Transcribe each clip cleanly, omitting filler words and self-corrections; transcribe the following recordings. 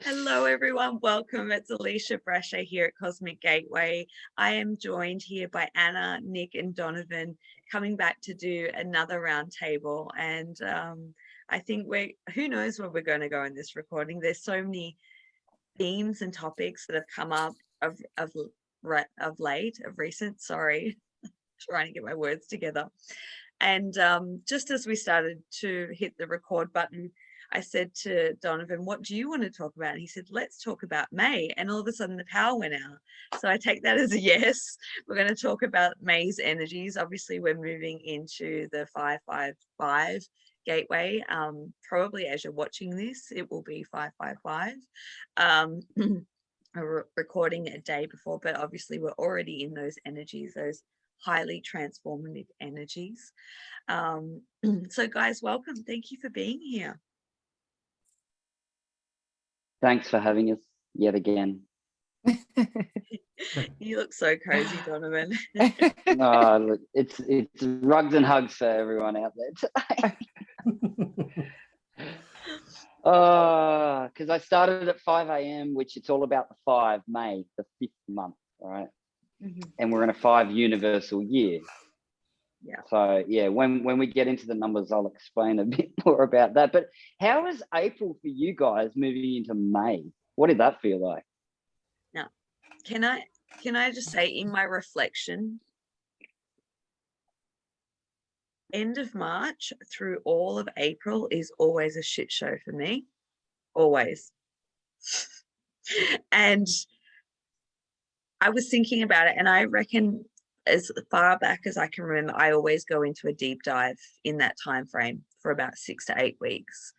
Hello, everyone. Welcome. It's Alisha Brasher here at Cosmic Gateway. I am joined here by Anna, Nick, and Donovan, coming back to do another roundtable. And I think who knows where we're going to go in this recording. There's so many themes and topics that have come up of recent. Sorry, trying to get my words together. And just as we started to hit the record button, I said to Donovan, what do you want to talk about? And he said, let's talk about May. And all of a sudden the power went out. So I take that as a yes. We're going to talk about May's energies. Obviously, we're moving into the 555 gateway. Probably as you're watching this, it will be 555. Recording a day before, but obviously we're already in those energies, those highly transformative energies. So guys, welcome. Thank you for being here. Thanks for having us yet again. You look so cozy, Donovan. Look, it's rugs and hugs for everyone out there today. Because I started at 5 a.m., which it's all about the 5 May, the 5th month, all right? And we're in a 5 universal year. Yeah. So yeah, when we get into the numbers, I'll explain a bit more about that. But how was April for you guys moving into May? What did that feel like? Now, can I just say, in my reflection, end of March through all of April is always a shit show for me. Always. And I was thinking about it, and I reckon as far back as I can remember, I always go into a deep dive in that time frame for about 6 to 8 weeks.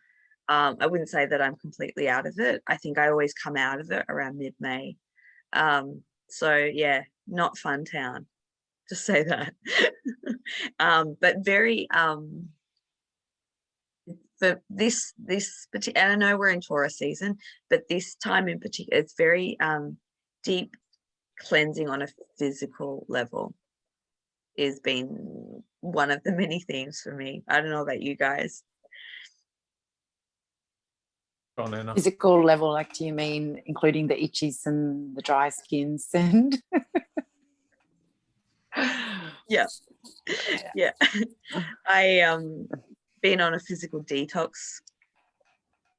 I wouldn't say that I'm completely out of it. I think I always come out of it around mid-May. So yeah, not fun town. Just say that. But very for this particular, and I know we're in Taurus season, but this time in particular, it's very deep cleansing on a physical level has been one of the many themes for me. I don't know about you guys. Physical level, like, do you mean including the itchies and the dry skins and yeah. I been on a physical detox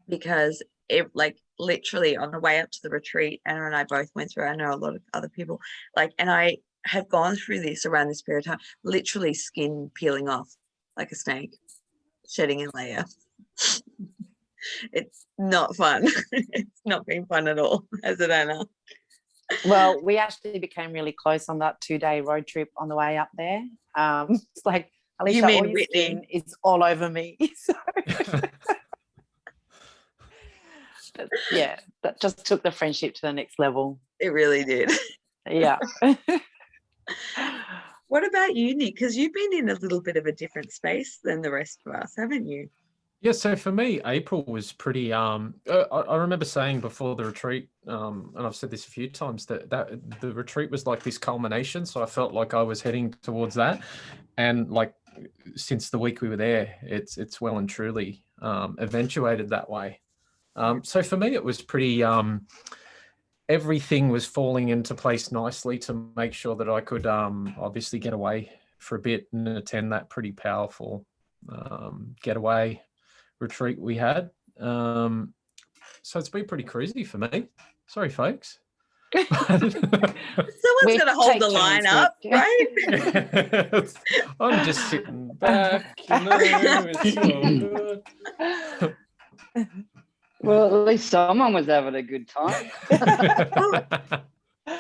because it, like, literally on the way up to the retreat, Anna and I both went through, I know a lot of other people, like, and I have gone through this around this period of time, literally skin peeling off like a snake, shedding a layer. It's not fun. It's not been fun at all, has it, Anna? Well, we actually became really close on that 2-day road trip on the way up there. It's like, Alisha, You mean all your skin is all over me. So yeah, that just took the friendship to the next level. It really did. Yeah. What about you, Nick? Because you've been in a little bit of a different space than the rest of us, haven't you? Yeah, so for me, April was pretty, I remember saying before the retreat, and I've said this a few times, that the retreat was like this culmination. So I felt like I was heading towards that. And like, since the week we were there, it's well and truly eventuated that way. So for me, it was pretty, everything was falling into place nicely to make sure that I could obviously get away for a bit and attend that pretty powerful getaway retreat we had. So it's been pretty crazy for me. Sorry, folks. Someone's got to hold the line up, right? I'm just sitting back, it's all good. Well, at least someone was having a good time.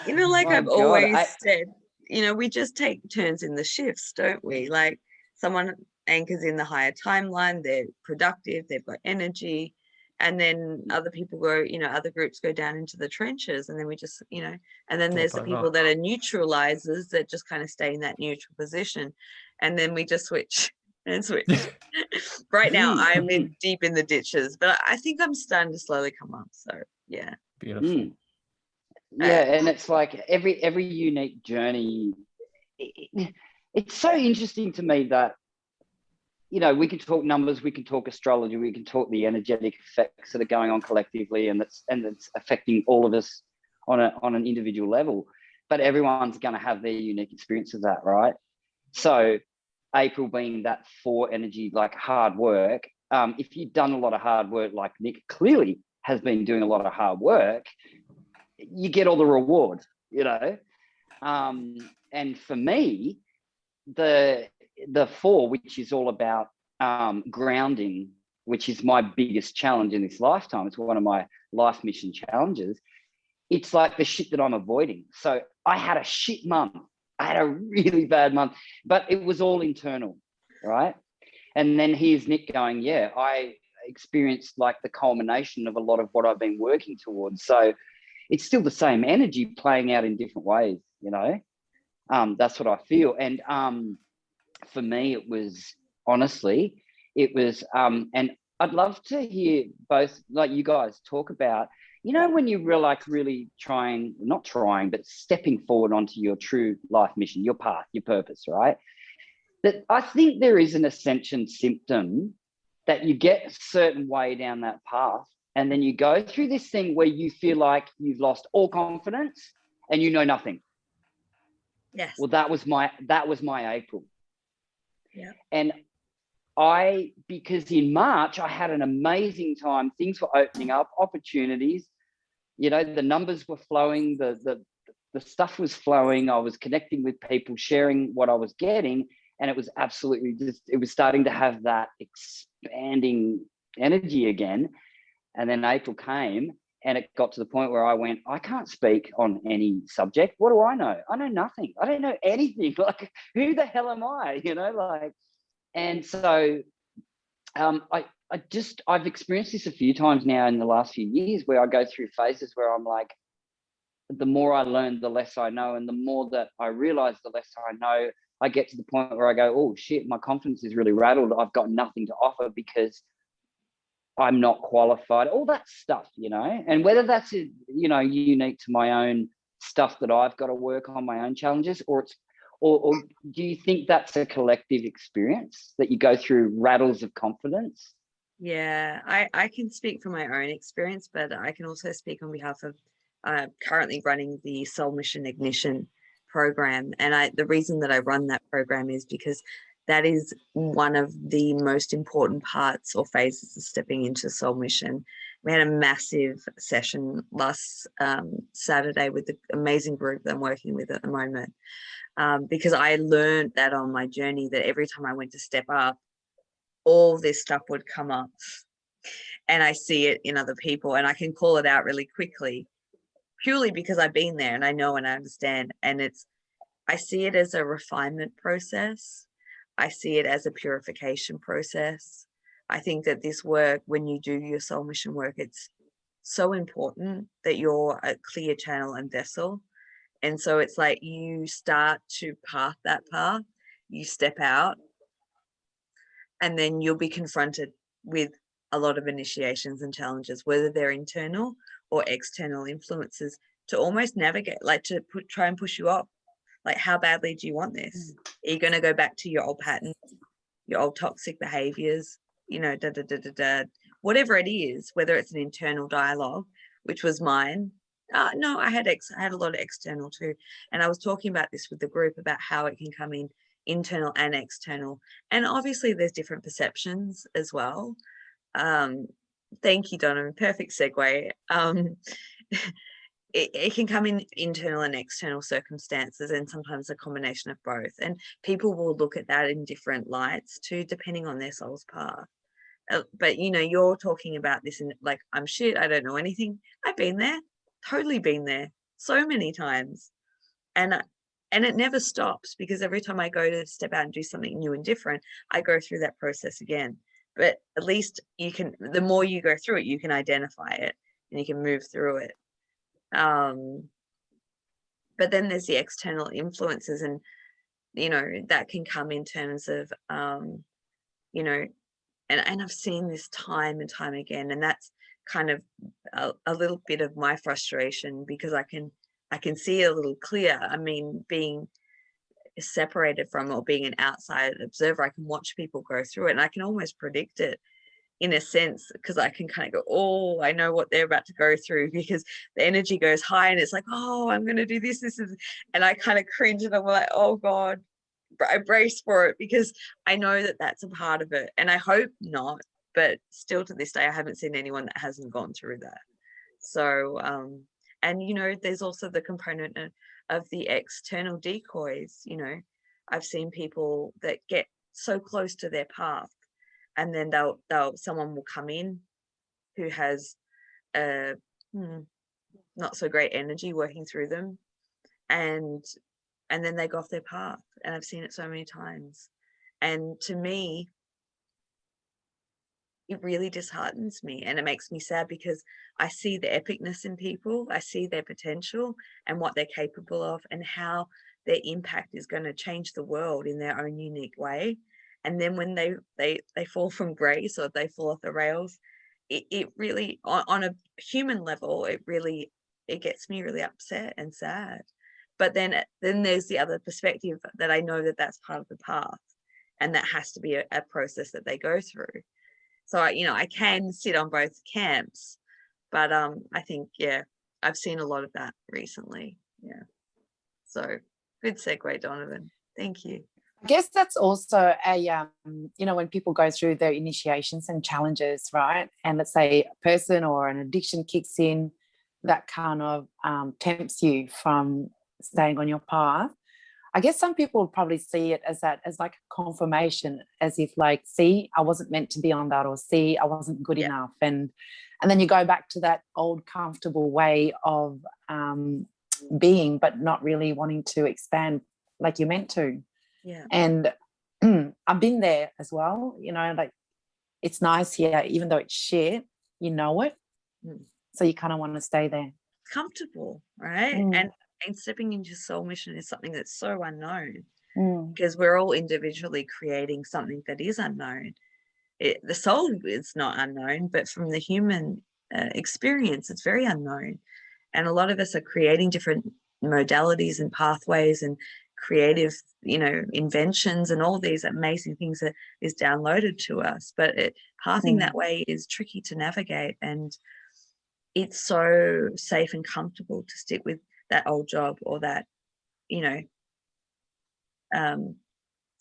You know, like I've always said, you know, we just take turns in the shifts, don't we? Like, someone anchors in the higher timeline, they're productive, they've got energy, and then other people go, you know, other groups go down into the trenches, and then we just, you know, and then there's the people that are neutralizers that just kind of stay in that neutral position, and then we just switch and switch. Right now I'm deep in the ditches, but I think I'm starting to slowly come up. So yeah. Beautiful. Yeah, and it's like every unique journey. It's so interesting to me that we can talk numbers, we can talk astrology, we can talk the energetic effects that are going on collectively, and that's affecting all of us on an individual level. But everyone's going to have their unique experience of that, right? So April being that 4 energy, like hard work. If you've done a lot of hard work, like Nick clearly has been doing a lot of hard work, you get all the reward, And for me, the 4, which is all about grounding, which is my biggest challenge in this lifetime. It's one of my life mission challenges. It's like the shit that I'm avoiding. So I had a shit month. I had a really bad month, but it was all internal, right? And then here's Nick going, yeah, I experienced like the culmination of a lot of what I've been working towards. So it's still the same energy playing out in different ways, That's what I feel. And for me, it was honestly, and I'd love to hear both, like you guys talk about, when you really not trying, but stepping forward onto your true life mission, your path, your purpose, right? That I think there is an ascension symptom that you get a certain way down that path. And then you go through this thing where you feel like you've lost all confidence and you know nothing. Yes. Well, that was my April. Yeah. And because in March, I had an amazing time. Things were opening up, opportunities, the numbers were flowing, the stuff was flowing. I was connecting with people, sharing what I was getting. And it was absolutely it was starting to have that expanding energy again. And then April came and it got to the point where I went, I can't speak on any subject. What do I know? I know nothing. I don't know anything. Like, who the hell am I? And so I've experienced this a few times now in the last few years where I go through phases where I'm like, the more I learn, the less I know. And the more that I realize, the less I know. I get to the point where I go, oh shit, my confidence is really rattled. I've got nothing to offer because I'm not qualified, all that stuff, and whether that's, unique to my own stuff that I've got to work on, my own challenges, or do you think that's a collective experience that you go through rattles of confidence? Yeah, I can speak from my own experience, but I can also speak on behalf of currently running the Soul Mission Ignition program. And the reason that I run that program is because that is one of the most important parts or phases of stepping into Soul Mission. We had a massive session last Saturday with the amazing group that I'm working with at the moment, because I learned that on my journey, that every time I went to step up, all this stuff would come up, and I see it in other people and I can call it out really quickly, purely because I've been there and I know and I understand. And I see it as a refinement process. I see it as a purification process. I think that this work, when you do your soul mission work, it's so important that you're a clear channel and vessel. And so it's like you start to path that path, you step out, and then you'll be confronted with a lot of initiations and challenges, whether they're internal or external influences, to almost navigate, like to try and push you up. Like, how badly do you want this? Are you going to go back to your old patterns, your old toxic behaviors, whatever it is, whether it's an internal dialogue, which was mine. No, I had a lot of external too. And I was talking about this with the group about how it can come in internal and external. And obviously there's different perceptions as well. Thank you, Donovan. Perfect segue. It can come in internal and external circumstances, and sometimes a combination of both. And people will look at that in different lights too, depending on their soul's path. But you're talking about this in like, I'm shit, I don't know anything. I've been there, totally been there so many times. And it never stops, because every time I go to step out and do something new and different, I go through that process again. But at least the more you go through it, you can identify it and you can move through it. But then there's the external influences, and that can come in terms of and I've seen this time and time again, and that's kind of a little bit of my frustration, because I can see it a little clear. I mean, being separated from, or being an outside observer, I can watch people go through it, and I can almost predict it in a sense, because I can kind of go, oh, I know what they're about to go through, because the energy goes high and it's like, oh, I'm going to do this, and I kind of cringe, and I'm like, oh God, I brace for it, because I know that that's a part of it, and I hope not, but still to this day, I haven't seen anyone that hasn't gone through that. So, and you know, there's also the component of the external decoys. You know, I've seen people that get so close to their path, and then someone will come in who has not so great energy working through them, and then they go off their path. And I've seen it so many times, and to me, it really disheartens me, and it makes me sad, because I see the epicness in people, I see their potential and what they're capable of, and how their impact is going to change the world in their own unique way. And then when they fall from grace, or they fall off the rails, it really, on a human level, it gets me really upset and sad. But then there's the other perspective, that I know that that's part of the path, and that has to be a process that they go through. So I can sit on both camps, but I think, yeah, I've seen a lot of that recently. Yeah. So good segue, Donovan. Thank you. I guess that's also when people go through their initiations and challenges, right? And let's say a person or an addiction kicks in, that kind of tempts you from staying on your path. I guess some people would probably see it as like a confirmation, as if like, see, I wasn't meant to be on that, or see, I wasn't good enough. And then you go back to that old comfortable way of being, but not really wanting to expand like you're meant to. Yeah. And I've been there as well, like, it's nice here, even though it's shit, it. So you kind of want to stay there. Comfortable, right? And stepping into soul mission is something that's so unknown, because we're all individually creating something that is unknown. The soul is not unknown, but from the human experience, it's very unknown. And a lot of us are creating different modalities and pathways and creative, inventions, and all these amazing things that is downloaded to us. But pathing that way is tricky to navigate, and it's so safe and comfortable to stick with that old job, or that,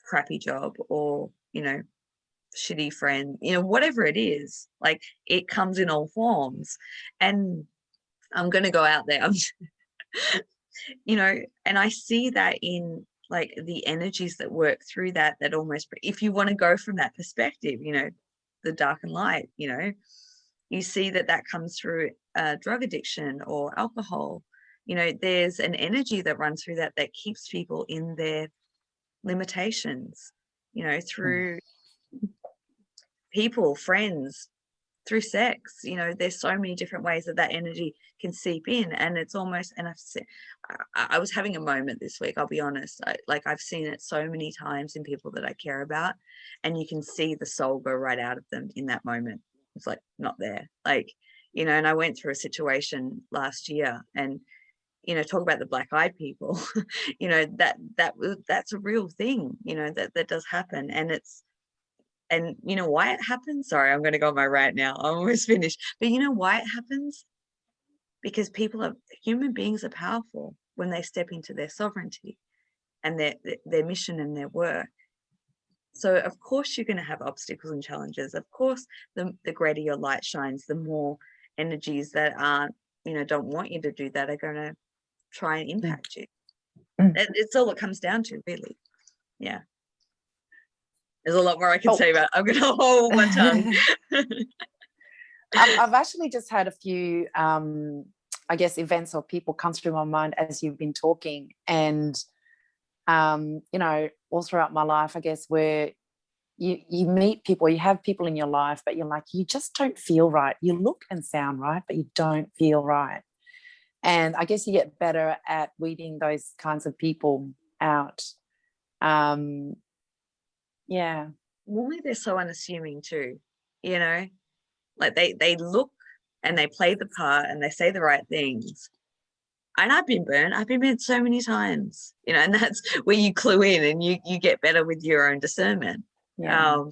crappy job, or, shitty friend, whatever it is. Like, it comes in all forms. And I'm going to go out there, and I see that in, like, the energies that work through that almost, if you want to go from that perspective, the dark and light, you see that comes through drug addiction or alcohol. There's an energy that runs through that keeps people in their limitations, through people, friends, through sex. There's so many different ways that energy can seep in, and it's almost, and I was having a moment this week, I'll be honest, I've seen it so many times in people that I care about, and you can see the soul go right out of them in that moment. It's like, not there, and I went through a situation last year, and talk about the black-eyed people, that's a real thing, that does happen. And why it happens? Sorry, I'm going to go on my rant now. I'm almost finished. But why it happens? Because human beings are powerful when they step into their sovereignty and their mission and their work. So of course you're going to have obstacles and challenges. Of course, the greater your light shines, the more energies that aren't, don't want you to do that, are going to try and impact you. It's all it comes down to, really. Yeah. There's a lot more I can say about it. I'm going to hold my tongue. I've actually just had a few, I guess, events or people come through my mind as you've been talking. And, all throughout my life, I guess, where you meet people, you have people in your life, but you're like, you just don't feel right. You look and sound right, but you don't feel right. And I guess you get better at weeding those kinds of people out. Yeah. Normally they're so unassuming too, like they look and they play the part and they say the right things. and I've been burnt so many times, you know, and that's where you clue in and you get better with your own discernment. Yeah.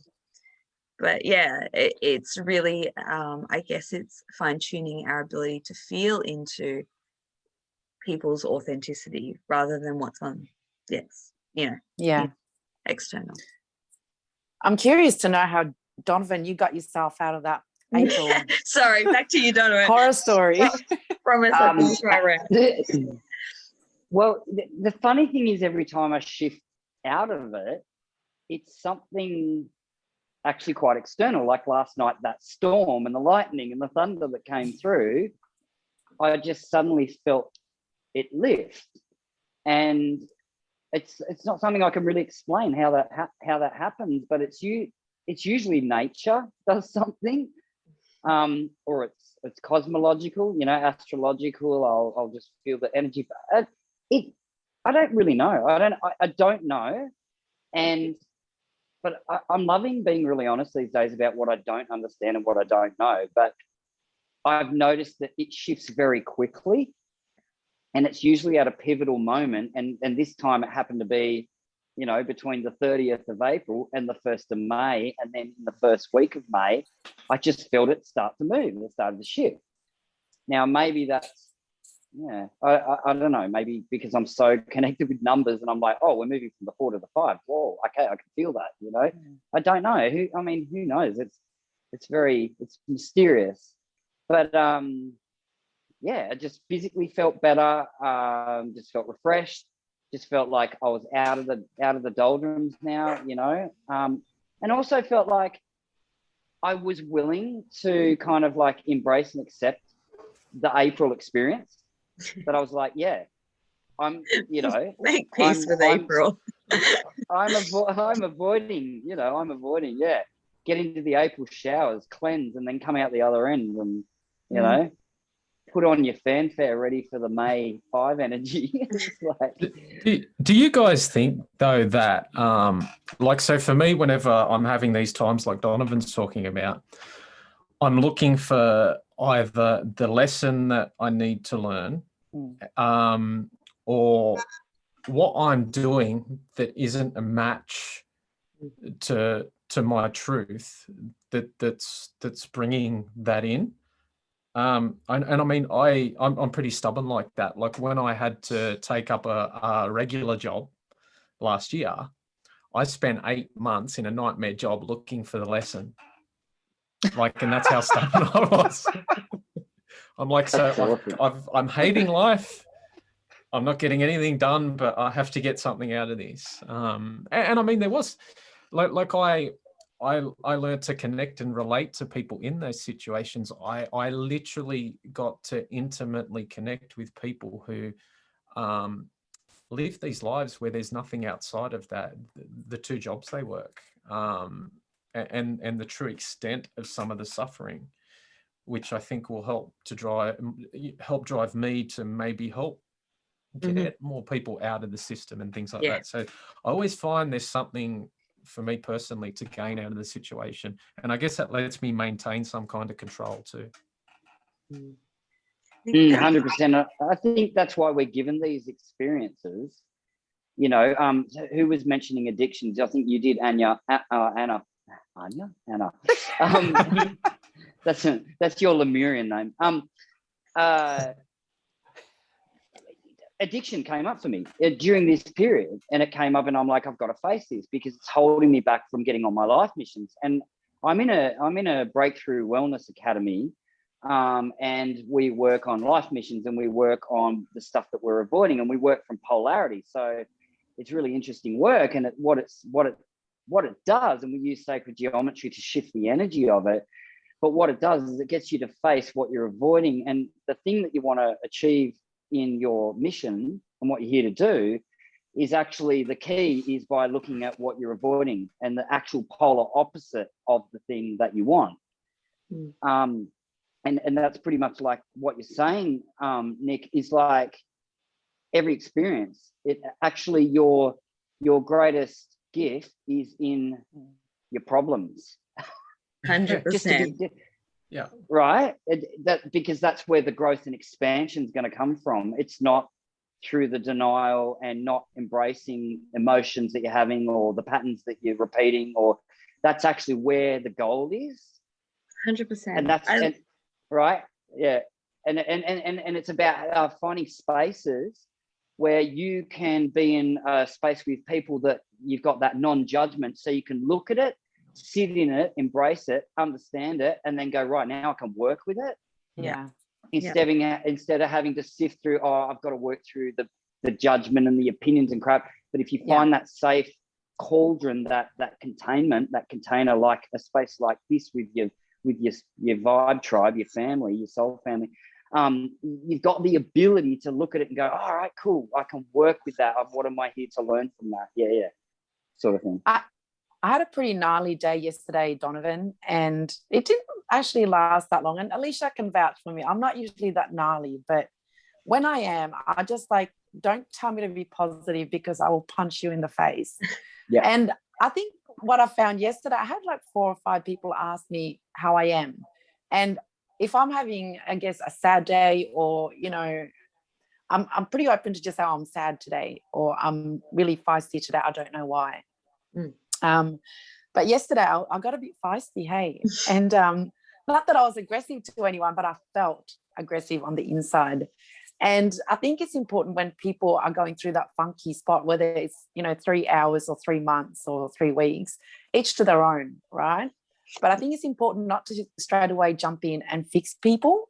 But yeah, it's really, I guess it's fine tuning our ability to feel into people's authenticity rather than what's on, Yeah. external. I'm curious to know how, Donovan, you got yourself out of that April Sorry, back to you, Donovan. horror story. Promise I'll finish my round. Well, the funny thing is, every time I shift out of it, it's something actually quite external. Like last night, that storm and the lightning and the thunder that came through, I just suddenly felt it lift. And it's not something I can really explain how that happens, but it's usually nature does something, or it's cosmological, astrological. I'll just feel the energy. I don't really know. I don't know, but I'm loving being really honest these days about what I don't understand and what I don't know. But I've noticed that it shifts very quickly, and it's usually at a pivotal moment. And this time it happened to be, between the 30th of April and the 1st of May. And then in the first week of May, I just felt it start to move. It started to shift. Now, maybe that's, I don't know, maybe because I'm so connected with numbers and I'm like, oh, we're moving from the 4 to the 5. Whoa, okay, I can feel that, I don't know. Who knows? It's mysterious. But I just physically felt better, just felt refreshed, just felt like I was out of the doldrums now, and also felt like I was willing to kind of like embrace and accept the April experience. That I was like, I'm, make peace with April. I'm avoiding, get into the April showers, cleanse, and then come out the other end and, put on your fanfare ready for the May 5 energy. Do you guys think though that so for me, whenever I'm having these times like Donovan's talking about, I'm looking for either the lesson that I need to learn, or what I'm doing that isn't a match to my truth that's bringing that in. I'm pretty stubborn like that. Like when I had to take up a regular job last year, I spent 8 months in a nightmare job looking for the lesson. And that's how stubborn I was. I'm like, I'm hating life. I'm not getting anything done, but I have to get something out of this. There was I learned to connect and relate to people in those situations. I literally got to intimately connect with people who live these lives where there's nothing outside of that, the 2 jobs they work, and the true extent of some of the suffering, which I think will help drive me to maybe help get more people out of the system and things like that. So I always find there's something for me personally to gain out of the situation, and I guess that lets me maintain some kind of control too. 100%. I think that's why we're given these experiences. Who was mentioning addictions? I think you did, Anna. That's your Lemurian name. Addiction came up for me during this period, and it came up, and I'm like, I've got to face this because it's holding me back from getting on my life missions. And I'm in a breakthrough wellness academy, and we work on life missions, and we work on the stuff that we're avoiding, and we work from polarity. So it's really interesting work, and what it does, and we use sacred geometry to shift the energy of it. But what it does is it gets you to face what you're avoiding, and the thing that you want to achieve in your mission and what you're here to do is actually the key is by looking at what you're avoiding and the actual polar opposite of the thing that you want. And that's pretty much like what you're saying, Nick, is like every experience, it actually your greatest gift is in your problems. 100%. Yeah. Right? Because that's where the growth and expansion is going to come from. It's not through the denial and not embracing emotions that you're having or the patterns that you're repeating, or that's actually where the goal is. 100%. And that's right. Yeah. And it's about finding spaces where you can be in a space with people that you've got that non-judgment, so you can look at it, sit in it, embrace it, understand it, and then go, right, now I can work with it. Yeah. Instead of having to sift through, I've got to work through the judgment and the opinions and crap. But if you find that safe cauldron, that containment, that container, like a space like this with your vibe tribe, your family, your soul family, you've got the ability to look at it and go, all right, cool, I can work with that. What am I here to learn from that? Yeah, sort of thing. I had a pretty gnarly day yesterday, Donovan, and it didn't actually last that long. And Alisha can vouch for me. I'm not usually that gnarly, but when I am, I just like, don't tell me to be positive because I will punch you in the face. Yeah. And I think what I found yesterday, I had like 4 or 5 people ask me how I am. And if I'm having, I guess, a sad day, or, you know, I'm pretty open to just say, I'm sad today, or I'm really feisty today. I don't know why. But yesterday I got a bit feisty, hey. And not that I was aggressive to anyone, but I felt aggressive on the inside. And I think it's important when people are going through that funky spot, whether it's, you know, 3 hours or 3 months or 3 weeks, each to their own, right? But I think it's important not to straight away jump in and fix people.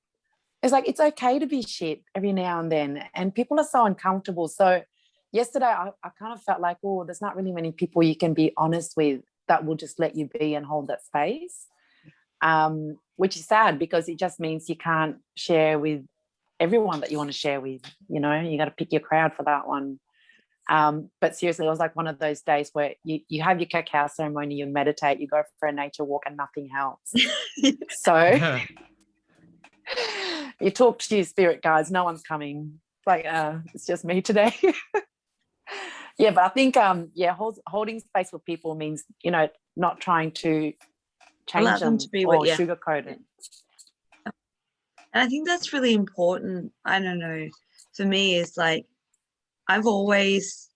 It's like, it's okay to be shit every now and then. And people are so uncomfortable. So yesterday I kind of felt like, oh, there's not really many people you can be honest with that will just let you be and hold that space, which is sad, because it just means you can't share with everyone that you want to share with. You know, you got to pick your crowd for that one. But seriously, it was like one of those days where you have your cacao ceremony, you meditate, you go for a nature walk, and nothing helps. So you talk to your spirit guides, no one's coming. Like, it's just me today. Yeah, but I think holding space for people means, you know, not trying to change them to be or sugarcoat it. And I think that's really important. I don't know, for me, it's like I've always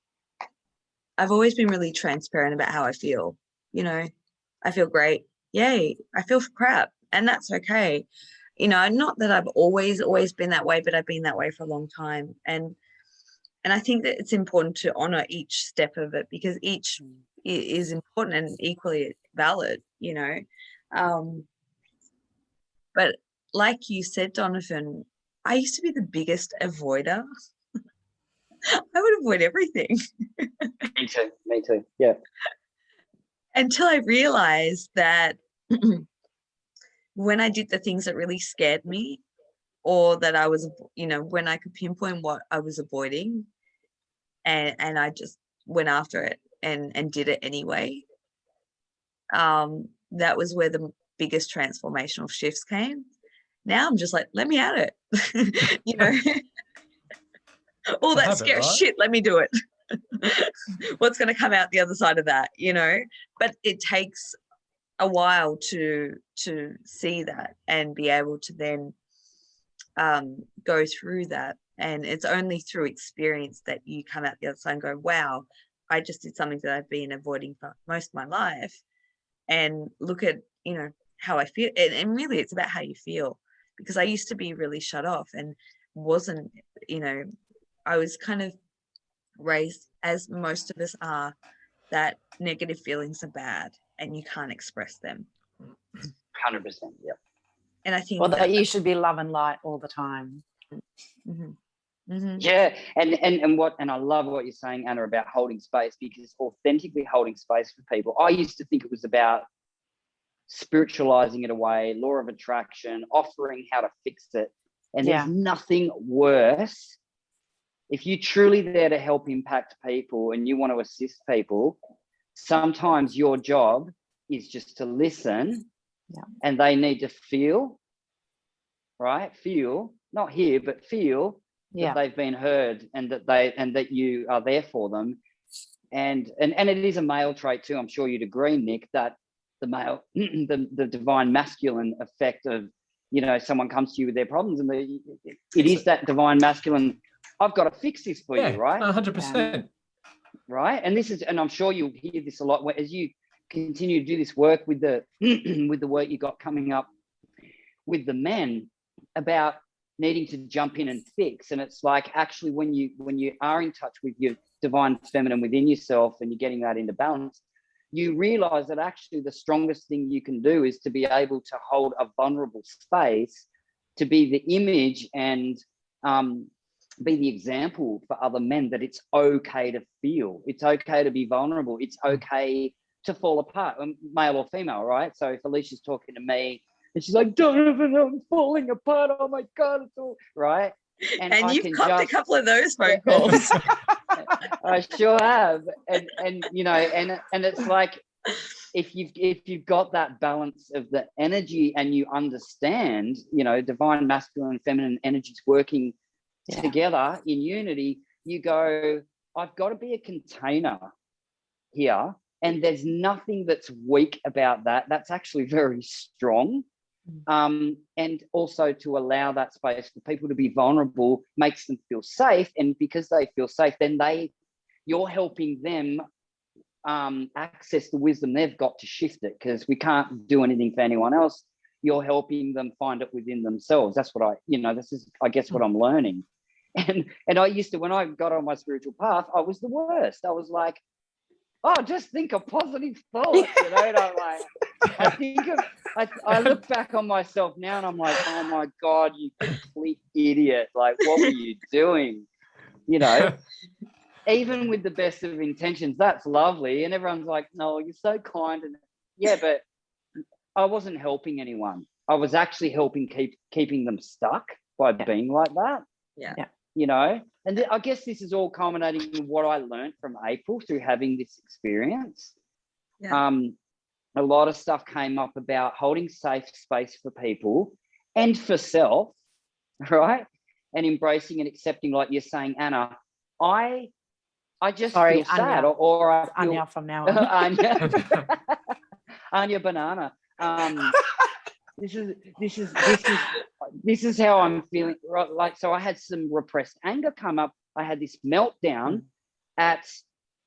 been really transparent about how I feel. You know, I feel great, yay. I feel crap, and that's okay. You know, not that I've always been that way, but I've been that way for a long time. And I think that it's important to honor each step of it, because each is important and equally valid, you know. But like you said, Donovan, I used to be the biggest avoider. I would avoid everything. Me too. Yeah. Until I realized that when I did the things that really scared me, or that I was, you know, when I could pinpoint what I was avoiding, and I just went after it and did it anyway, that was where the biggest transformational shifts came. Now I'm just like, let me at it. You know, all that scary shit, let me do it. What's going to come out the other side of that, you know? But it takes a while to see that and be able to then go through that. And it's only through experience that you come out the other side and go, wow, I just did something that I've been avoiding for most of my life. And look at, you know, how I feel. And really it's about how you feel, because I used to be really shut off and wasn't, you know, I was kind of raised, as most of us are, that negative feelings are bad and you can't express them. 100%. Yeah. And I think that you should be love and light all the time. Mm-hmm. Mm-hmm. Yeah, and I love what you're saying, Anna, about holding space, because authentically holding space for people, I used to think it was about spiritualizing it away, law of attraction, offering how to fix it. And there's nothing worse. If you're truly there to help impact people and you want to assist people, sometimes your job is just to listen, and they need to feel, right? Feel, not hear, but feel that they've been heard, and that you are there for them. And it is a male trait too. I'm sure you'd agree, Nick, that the male, the divine masculine effect of, you know, someone comes to you with their problems, and it is that divine masculine. I've got to fix this for you, right? 100%. Right, and this is, and I'm sure you'll hear this a lot as you continue to do this work with the with the work you got coming up with the men about needing to jump in and fix. And it's like, actually, when you are in touch with your divine feminine within yourself and you're getting that into balance, you realize that actually the strongest thing you can do is to be able to hold a vulnerable space, to be the image and be the example for other men that it's okay to feel, it's okay to be vulnerable, it's okay to fall apart, male or female, right? So if Alicia's talking to me and she's like, Donovan, I'm falling apart, oh my God, it's all right. And you've copped a couple of those phone calls. I sure have. And you know, and it's like, if you've got that balance of the energy and you understand, you know, divine masculine and feminine energies working together in unity, you go, I've got to be a container here, and there's nothing that's weak about that. That's actually very strong. And also to allow that space for people to be vulnerable makes them feel safe, and because they feel safe, then you're helping them access the wisdom they've got to shift it, because we can't do anything for anyone else. You're helping them find it within themselves. That's what this is, I guess, what I'm learning. And I used to, when I got on my spiritual path, I was the worst. I was like, oh, just think of positive thoughts, you know. And I'm like, I look back on myself now and I'm like, oh my God, you complete idiot. Like, what were you doing? You know, even with the best of intentions, that's lovely. And everyone's like, no, you're so kind. And yeah, but I wasn't helping anyone. I was actually helping keeping them stuck by being like that. Yeah. You know, and I guess this is all culminating in what I learned from April through having this experience. A lot of stuff came up about holding safe space for people and for self, right? And embracing and accepting, like you're saying, Anna, I just feel sad, or I feel, Anya from now on. Anya Banana. This is how I'm feeling. Right? Like, so I had some repressed anger come up. I had this meltdown at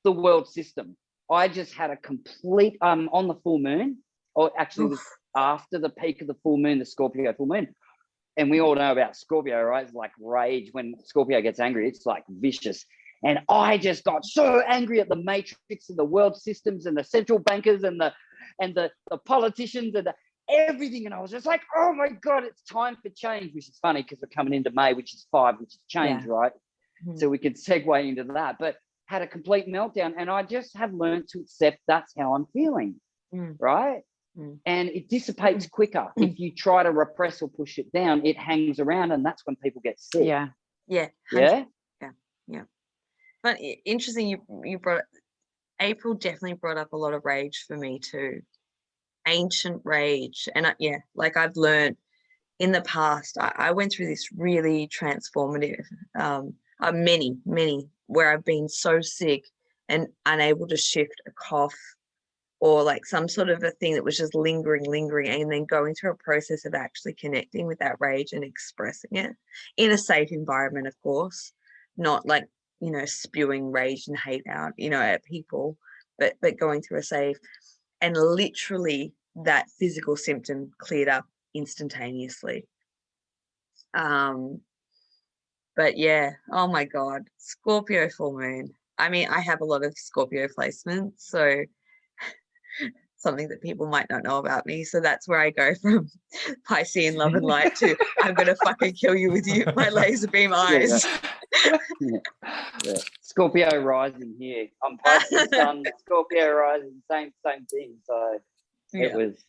the world system. I just had a complete on the full moon, or actually it was after the peak of the full moon, the Scorpio full moon. And we all know about Scorpio, right? It's like rage. When Scorpio gets angry, it's like vicious. And I just got so angry at the matrix and the world systems and the central bankers and the politicians and everything. And I was just like, oh my God, it's time for change, which is funny because we're coming into May, which is 5, which is change, right? So we could segue into that, but had a complete meltdown. And I just have learned to accept that's how I'm feeling, right? And it dissipates quicker. If you try to repress or push it down, it hangs around, and that's when people get sick. Yeah. But interesting, you brought, April definitely brought up a lot of rage for me too. Ancient rage. And like I've learned in the past, I went through this really transformative, many, where I've been so sick and unable to shift a cough or like some sort of a thing that was just lingering, and then going through a process of actually connecting with that rage and expressing it in a safe environment, of course, not like, you know, spewing rage and hate out, you know, at people, but going through a safe, and literally that physical symptom cleared up instantaneously. But yeah, oh my God, Scorpio full moon. I mean, I have a lot of Scorpio placements, so something that people might not know about me. So that's where I go from Piscean love and light to I'm going to fucking kill you with my laser beam eyes. Yeah. Scorpio rising here. I'm Piscean sun, Scorpio rising, same thing. So it was,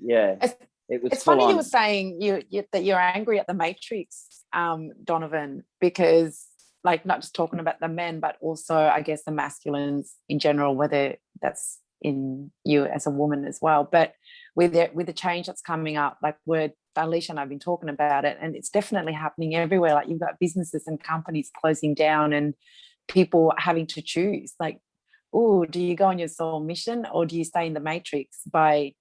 it's funny on. you were saying that you're angry at the matrix, Donovan, because like not just talking about the men, but also I guess the masculines in general, whether that's in you as a woman as well. But with the change that's coming up, like Alisha and I've been talking about it, and it's definitely happening everywhere. Like you've got businesses and companies closing down and people having to choose, like, oh, do you go on your soul mission or do you stay in the matrix by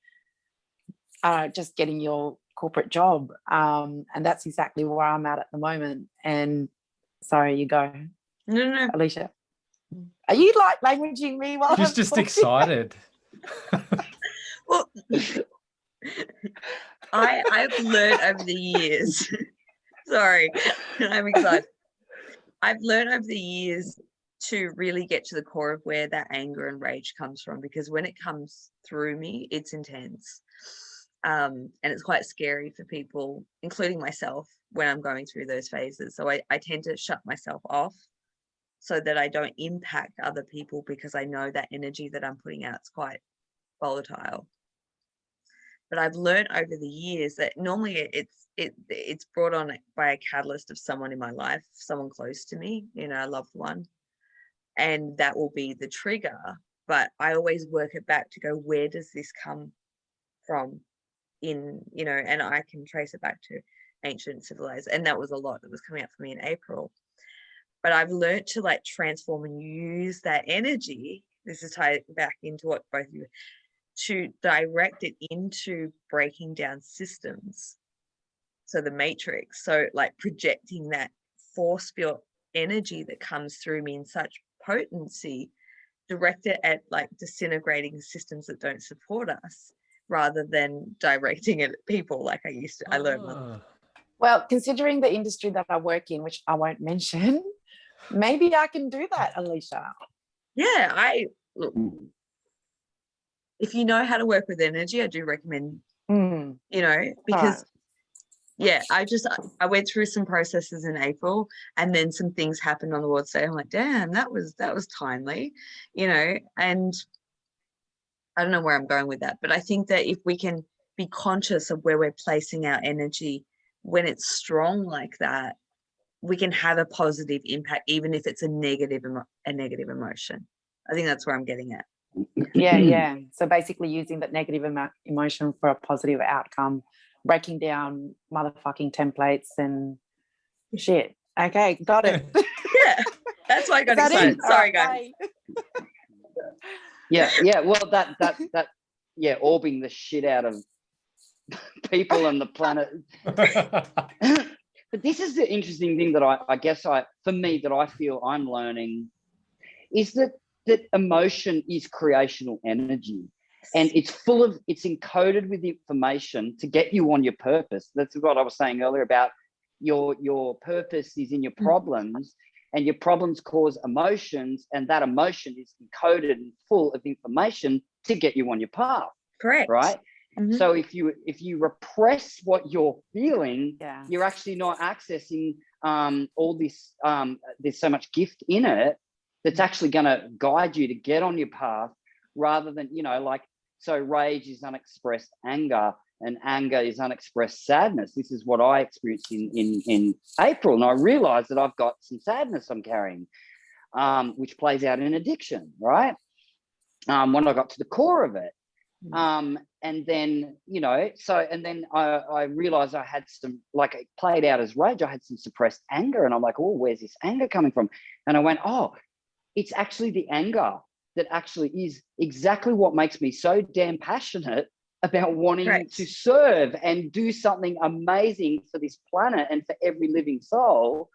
just getting your corporate job. And that's exactly where I'm at the moment. And sorry, you go. No. Alisha. Are you like languaging me while She's I'm just talking? excited. Well, I've learned over the years. Sorry, I'm excited. I've learned over the years to really get to the core of where that anger and rage comes from, because when it comes through me, it's intense. And it's quite scary for people, including myself, when I'm going through those phases. So I tend to shut myself off so that I don't impact other people, because I know that energy that I'm putting out is quite volatile. But I've learned over the years that normally it's brought on by a catalyst of someone in my life, someone close to me, a loved one, and that will be the trigger. But I always work it back to go, where does this come from? And I can trace it back to ancient civilized, and that was a lot that was coming up for me in April. But I've learned to transform and use that energy. This is tied back into what both of you, to direct it into breaking down systems. So the matrix, so projecting that force field energy that comes through me in such potency, direct it at disintegrating systems that don't support us, rather than directing it at people I learned. Well, considering the industry that I work in, which I won't mention, maybe I can do that, Alisha. Yeah, look, if you know how to work with energy, I do recommend, because I went through some processes in April, and then some things happened on the world stage. I'm like, damn, that was timely, and I don't know where I'm going with that, but I think that if we can be conscious of where we're placing our energy when it's strong like that, we can have a positive impact, even if it's a negative emotion. I think that's where I'm getting at. Yeah. So basically using that negative emotion for a positive outcome, breaking down motherfucking templates and shit. Okay, got it. Yeah, that's why I got excited. Sorry, guys. Yeah. Well, that orbing the shit out of people and the planet. But this is the interesting thing that I guess for me that I feel I'm learning is that emotion is creational energy, and it's encoded with information to get you on your purpose. That's what I was saying earlier about your purpose is in your problems, and your problems cause emotions, and that emotion is encoded and full of information to get you on your path. Correct. Right. Mm-hmm. So if you repress what you're feeling, you're actually not accessing all this. There's so much gift in it that's actually going to guide you to get on your path, rather than so rage is unexpressed anger, and anger is unexpressed sadness. This is what I experienced in April, and I realized that I've got some sadness I'm carrying, which plays out in addiction, right? When I got to the core of it. And then, I realized I had some, it played out as rage. I had some suppressed anger, and I'm like, oh, where's this anger coming from? And I went, oh, it's actually the anger that actually is exactly what makes me so damn passionate about wanting to serve and do something amazing for this planet and for every living soul,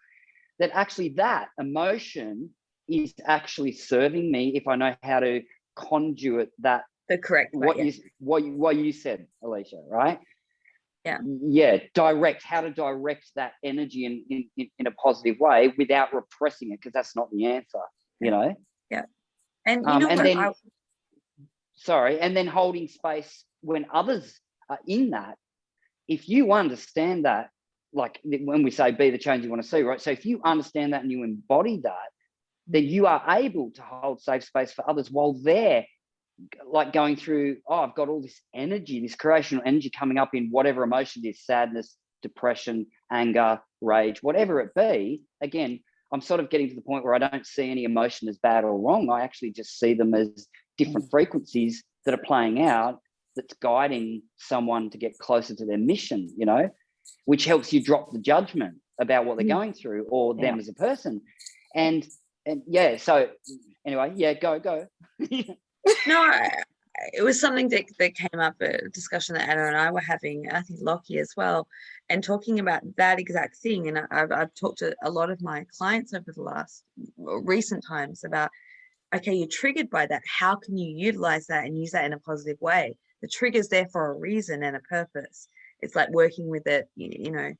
that actually that emotion is actually serving me if I know how to conduit that. The correct way, what you said, Alisha, right? Yeah. How to direct that energy in a positive way without repressing it, because that's not the answer, Yeah. And and then holding space when others are in that. If you understand that, when we say be the change you want to see, right? So if you understand that and you embody that, then you are able to hold safe space for others while they're going through, I've got all this energy, this creational energy coming up in whatever emotion it is, sadness, depression, anger, rage, whatever it be. Again, I'm sort of getting to the point where I don't see any emotion as bad or wrong. I actually just see them as different frequencies that are playing out, that's guiding someone to get closer to their mission, which helps you drop the judgment about what they're going through or them as a person. And so anyway, go. No, it was something that came up, a discussion that Anna and I were having, I think Lockie as well, and talking about that exact thing. And I've talked to a lot of my clients over the last recent times about, okay, you're triggered by that. How can you utilize that and use that in a positive way? The trigger's there for a reason and a purpose. It's like working with it, you know.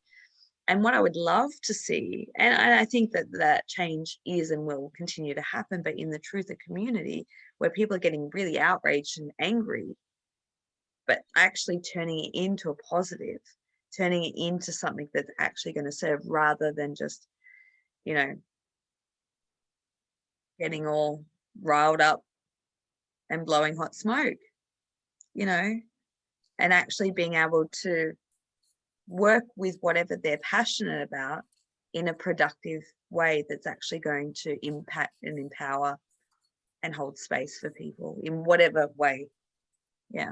And what I would love to see, and I think that change is and will continue to happen, but in the truther community, where people are getting really outraged and angry, but actually turning it into a positive, turning it into something that's actually going to serve, rather than just, you know, getting all riled up and blowing hot smoke, you know, and actually being able to work with whatever they're passionate about in a productive way that's actually going to impact and empower and hold space for people in whatever way. Yeah.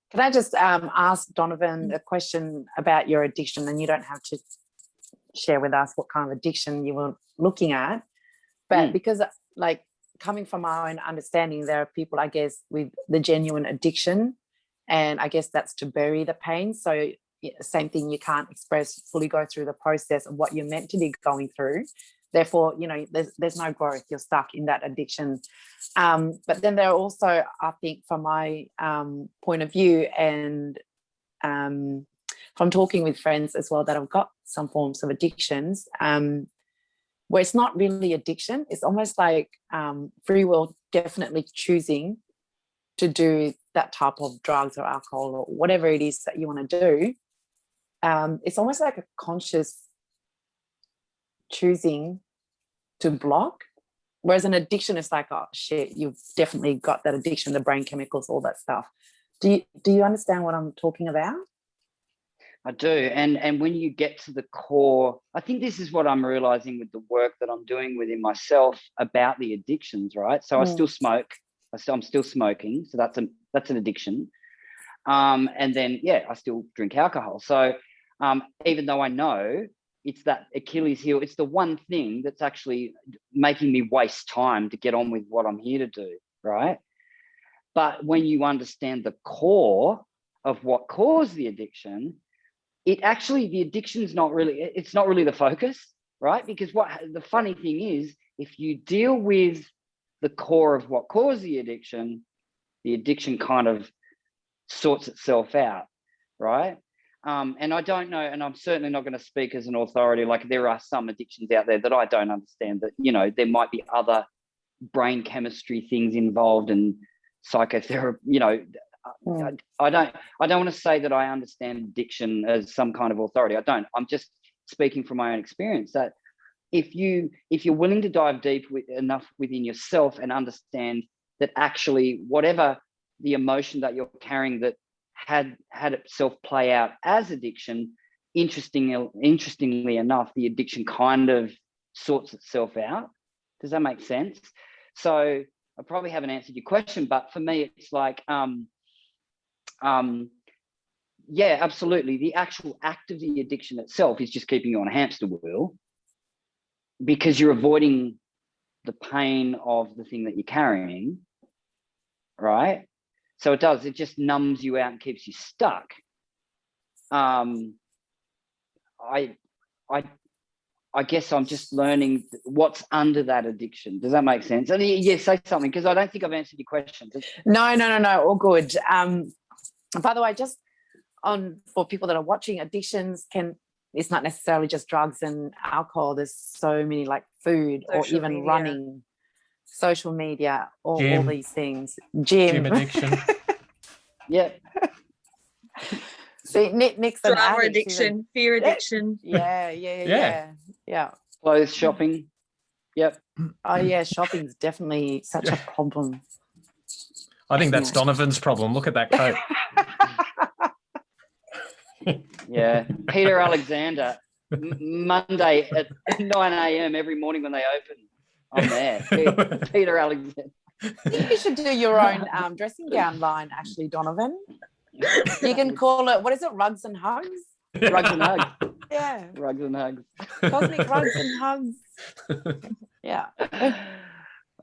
Can I just ask Donovan a question about your addiction? And you don't have to share with us what kind of addiction you were looking at, but because, like, coming from our own understanding, there are people, I guess, with the genuine addiction, and I guess that's to bury the pain. So same thing, you can't express, fully go through the process of what you're meant to be going through. Therefore, you know, there's no growth. You're stuck in that addiction. But then there are also, I think, from my point of view, and from talking with friends as well that have got some forms of addictions, where it's not really addiction. It's almost like free will, definitely choosing to do that type of drugs or alcohol or whatever it is that you want to do. It's almost like a conscious choosing to block, whereas an addiction is like, oh shit, you've definitely got that addiction, the brain chemicals, all that stuff. Do you understand what I'm talking about? I do. And when you get to the core, I think this is what I'm realizing with the work that I'm doing within myself about the addictions, right? So I still smoke. I'm still smoking. So that's an addiction. And then, yeah, I still drink alcohol. So even though I know it's that Achilles heel, it's the one thing that's actually making me waste time to get on with what I'm here to do, right? But when you understand the core of what caused the addiction, the addiction is not really the focus, right? Because the funny thing is, if you deal with the core of what caused the addiction kind of sorts itself out, right? And I don't know, and I'm certainly not going to speak as an authority. Like, there are some addictions out there that I don't understand, that, you know, there might be other brain chemistry things involved and psychotherapy, you know. I don't want to say that I understand addiction as some kind of authority. I don't. I'm just speaking from my own experience, that if you're willing to dive deep enough within yourself and understand that actually whatever the emotion that you're carrying that had itself play out as addiction, interestingly enough, the addiction kind of sorts itself out. Does that make sense? So I probably haven't answered your question, but for me, it's like, yeah, absolutely. The actual act of the addiction itself is just keeping you on a hamster wheel, because you're avoiding the pain of the thing that you're carrying, right? So it just numbs you out and keeps you stuck. I guess I'm just learning what's under that addiction. Does that make sense? And yeah, say something, because I don't think I've answered your question. No, all good. By the way, just for people that are watching, addictions it's not necessarily just drugs and alcohol. There's so many, like food, or even media, running, social media, all these things. Gym addiction. Yeah. See, Nick's an drama addict, addiction, fear addiction. Yeah. Clothes shopping. Yep. Oh yeah, shopping's definitely such a problem. I think that's Donovan's problem. Look at that coat. Yeah. Peter Alexander, Monday at 9 a.m. every morning when they open, I'm there. Peter Alexander. I think you should do your own dressing gown line, actually, Donovan. You can call it, what is it, Rugs and Hugs? Rugs and Hugs. Yeah. Rugs and Hugs. Cosmic Rugs and Hugs. Yeah.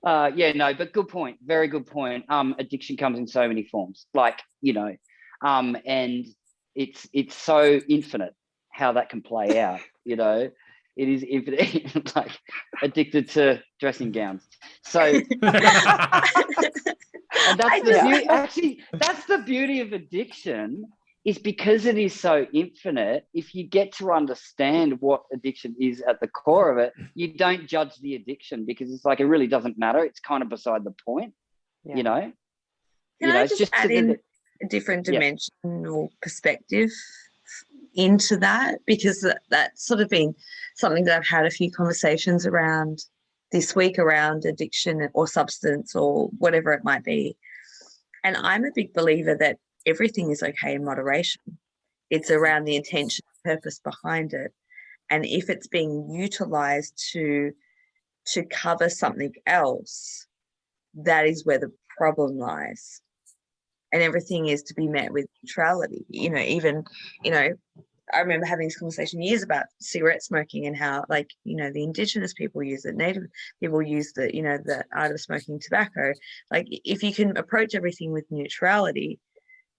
Yeah, no, but good point. Very good point. Addiction comes in so many forms, like, and it's so infinite how that can play out. It is infinite, like addicted to dressing gowns. So, and that's the beauty. Actually, that's the beauty of addiction. Is because it is so infinite, if you get to understand what addiction is at the core of it, you don't judge the addiction, because it's like, it really doesn't matter. It's kind of beside the point, Can I it's just add in a different dimensional perspective into that? Because that's sort of been something that I've had a few conversations around this week around addiction or substance or whatever it might be. And I'm a big believer that everything is okay in moderation. It's around the intention, purpose behind it. And if it's being utilized to cover something else, that is where the problem lies. And everything is to be met with neutrality. I remember having this conversation years about cigarette smoking and how, like, the indigenous people use it, native people use the art of smoking tobacco. Like, if you can approach everything with neutrality,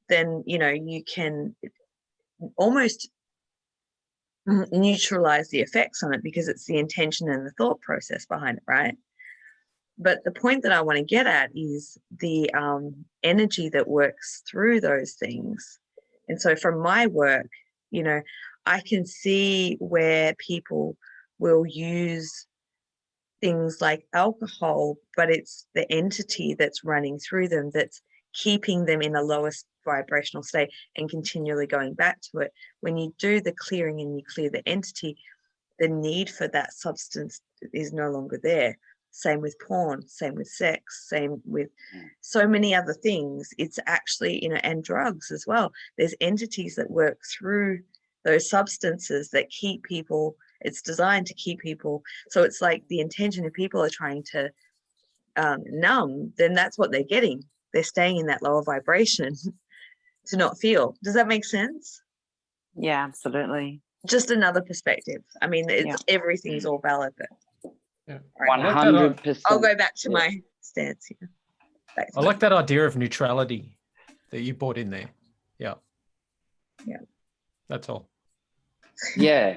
then, you can almost neutralize the effects on it, because it's the intention and the thought process behind it, right? But the point that I want to get at is the energy that works through those things. And so from my work, I can see where people will use things like alcohol, but it's the entity that's running through them that's keeping them in the lowest vibrational state and continually going back to it. When you do the clearing and you clear the entity, the need for that substance is no longer there. Same with porn, same with sex, same with so many other things. It's actually, and drugs as well. There's entities that work through those substances that keep people, it's designed to keep people. So it's like the intention, if people are trying to numb, then that's what they're getting. They're staying in that lower vibration to not feel. Does that make sense? Yeah, absolutely. Just another perspective. I mean, everything's all valid, but 100%. I'll go back to my stance here. I like that idea of neutrality that you brought in there. Yeah. That's all. Yeah.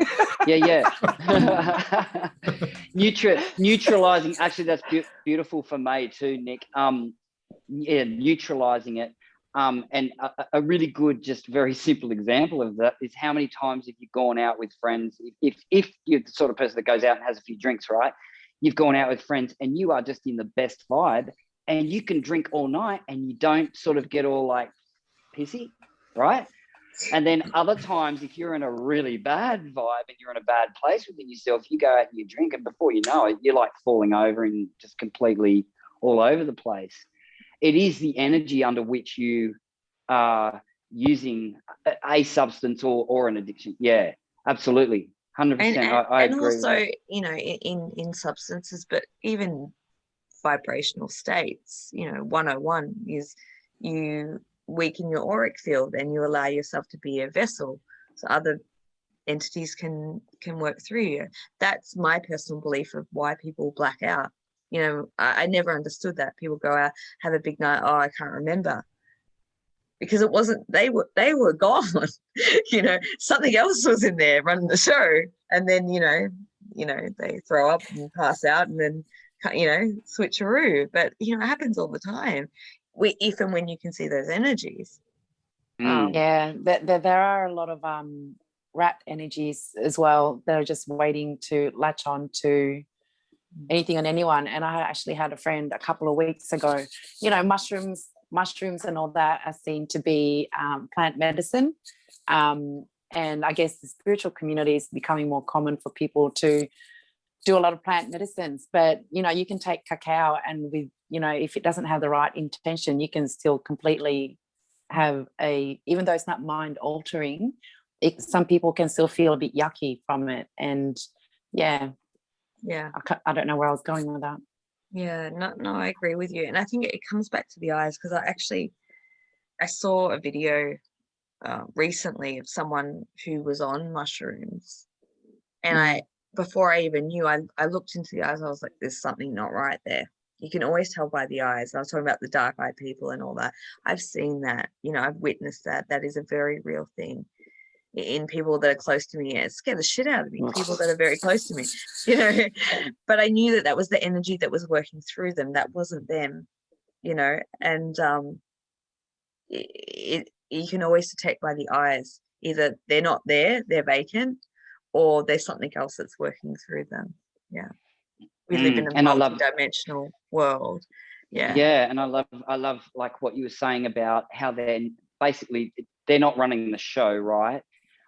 Neutralizing. Actually, that's beautiful for me too, Nick. Neutralizing it. And a really good, just very simple example of that is how many times have you gone out with friends? If you're the sort of person that goes out and has a few drinks, right? You've gone out with friends and you are just in the best vibe, and you can drink all night and you don't sort of get all like pissy, right? And then other times, if you're in a really bad vibe and you're in a bad place within yourself, you go out and you drink, and before you know it, you're like falling over and just completely all over the place. It is the energy under which you are using a substance or an addiction. Yeah, absolutely. 100%. I and agree. also, in substances, but even vibrational states, 101 is you weaken your auric field and you allow yourself to be a vessel so other entities can work through you. That's my personal belief of why people black out. I never understood that. People go out, have a big night, I can't remember, because it wasn't, they were gone. Something else was in there running the show, and then they throw up and pass out and then switcheroo. But it happens all the time. If and when you can see those energies. There are a lot of rat energies as well that are just waiting to latch on to anything and anyone. And I actually had a friend a couple of weeks ago, mushrooms and all that are seen to be plant medicine. And I guess the spiritual community is becoming more common for people to do a lot of plant medicines. But, you can take cacao and with, if it doesn't have the right intention, you can still completely have even though it's not mind altering, some people can still feel a bit yucky from it. And I don't know where I was going with that. Yeah, no, I agree with you. And I think it comes back to the eyes, because I saw a video recently of someone who was on mushrooms, and before I even knew, I looked into the eyes. I was like, there's something not right there. You can always tell by the eyes. I was talking about the dark eyed people and all that. I've seen that, I've witnessed that. That is a very real thing in people that are close to me. It scared the shit out of me, people that are very close to me, but I knew that was the energy that was working through them. That wasn't them, and you can always detect by the eyes, either they're not there, they're vacant, or there's something else that's working through them. Yeah. We live in a multi-dimensional world. Yeah. And I love like what you were saying about how they're not running the show, right?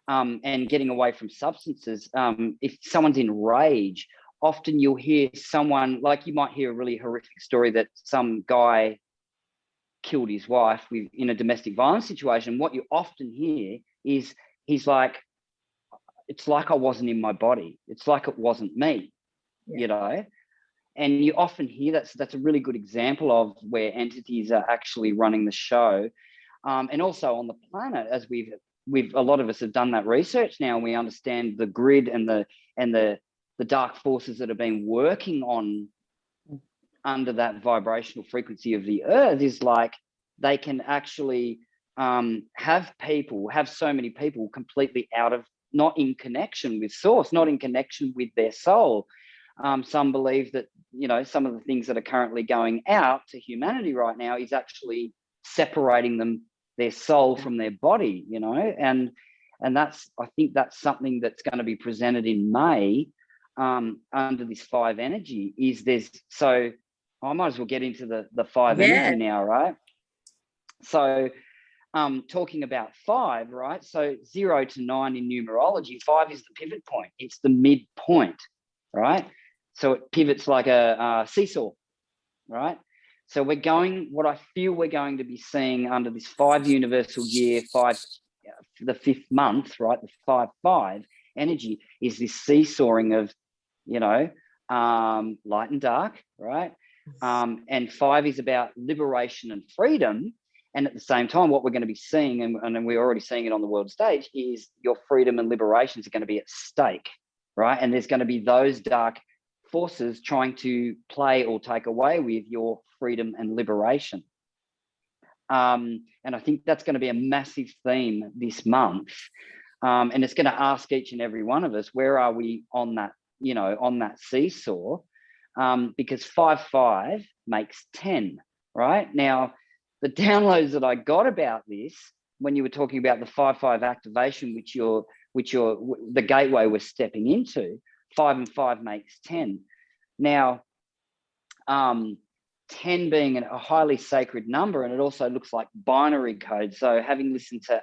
And getting away from substances. If someone's in rage, often you'll hear someone, like you might hear a really horrific story that some guy killed his wife in a domestic violence situation. What you often hear is he's like, it's like I wasn't in my body. It's like it wasn't me, and you often hear that. So that's a really good example of where entities are actually running the show. And also on the planet, as a lot of us have done that research now, and we understand the grid and the dark forces that have been working on under that vibrational frequency of the earth, is like they can actually have so many people completely not in connection with source, not in connection with their soul. Some believe that, some of the things that are currently going out to humanity right now is actually separating their soul from their body, and I think that's something that's going to be presented in May under this 5 energy. So I might as well get into the 5 energy now, right? So talking about 5, right? So 0 to 9 in numerology, 5 is the pivot point. It's the midpoint, right? So it pivots like a seesaw, right? So what I feel we're going to be seeing under this 5 universal year, the 5th month, right? The 5/5 energy is this seesawing of, light and dark, right? And 5 is about liberation and freedom. And at the same time, what we're going to be seeing, and we're already seeing it on the world stage, is your freedom and liberations are going to be at stake, right? And there's going to be those dark forces trying to play or take away with your freedom and liberation. And I think that's going to be a massive theme this month. And it's going to ask each and every one of us, where are we on that, on that seesaw? Because 5/5 makes 10, right? Now, the downloads that I got about this, when you were talking about the 5/5 activation, which the gateway we're stepping into, 5 and 5 makes 10. Now, 10 being a highly sacred number, and it also looks like binary code. So having listened to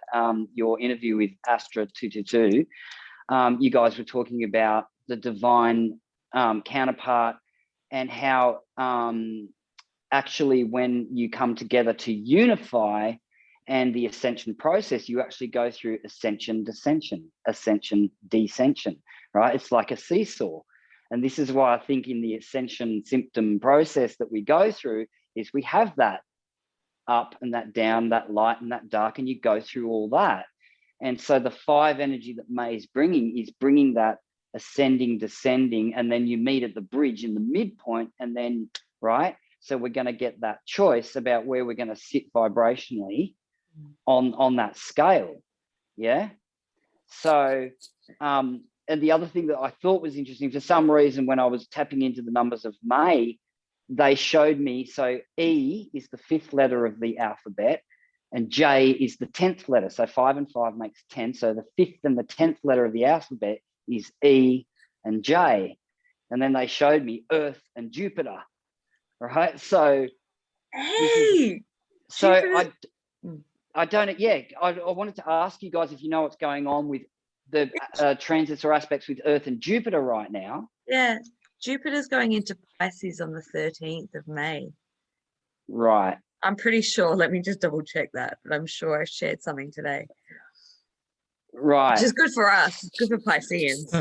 your interview with Astra 222, you guys were talking about the divine counterpart, and how actually when you come together to unify and the ascension process, you actually go through ascension, descension, right? It's like a seesaw. And this is why I think in the ascension symptom process that we go through is we have that up and that down, that light and that dark, and you go through all that. And so the 5 energy that May is bringing that ascending, descending, and then you meet at the bridge in the midpoint, and then, right? So we're going to get that choice about where we're going to sit vibrationally on that scale. Yeah. So, and the other thing that I thought was interesting, for some reason, when I was tapping into the numbers of May, they showed me, so E is the 5th letter of the alphabet, and J is the 10th letter. So 5 and 5 makes 10. So the 5th and the 10th letter of the alphabet is E and J. And then they showed me Earth and Jupiter, right? So, hey, I don't, I wanted to ask you guys if you know what's going on with the transits or aspects with Earth and Jupiter right now. Yeah, Jupiter's going into Pisces on the 13th of May. Right. I'm pretty sure. Let me just double check that, but I'm sure I shared something today. Right. Which is good for us. It's good for Pisceans.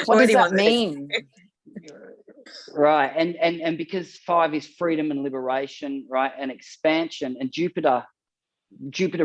What does that mean? Right. And because 5 is freedom and liberation, right, and expansion, and Jupiter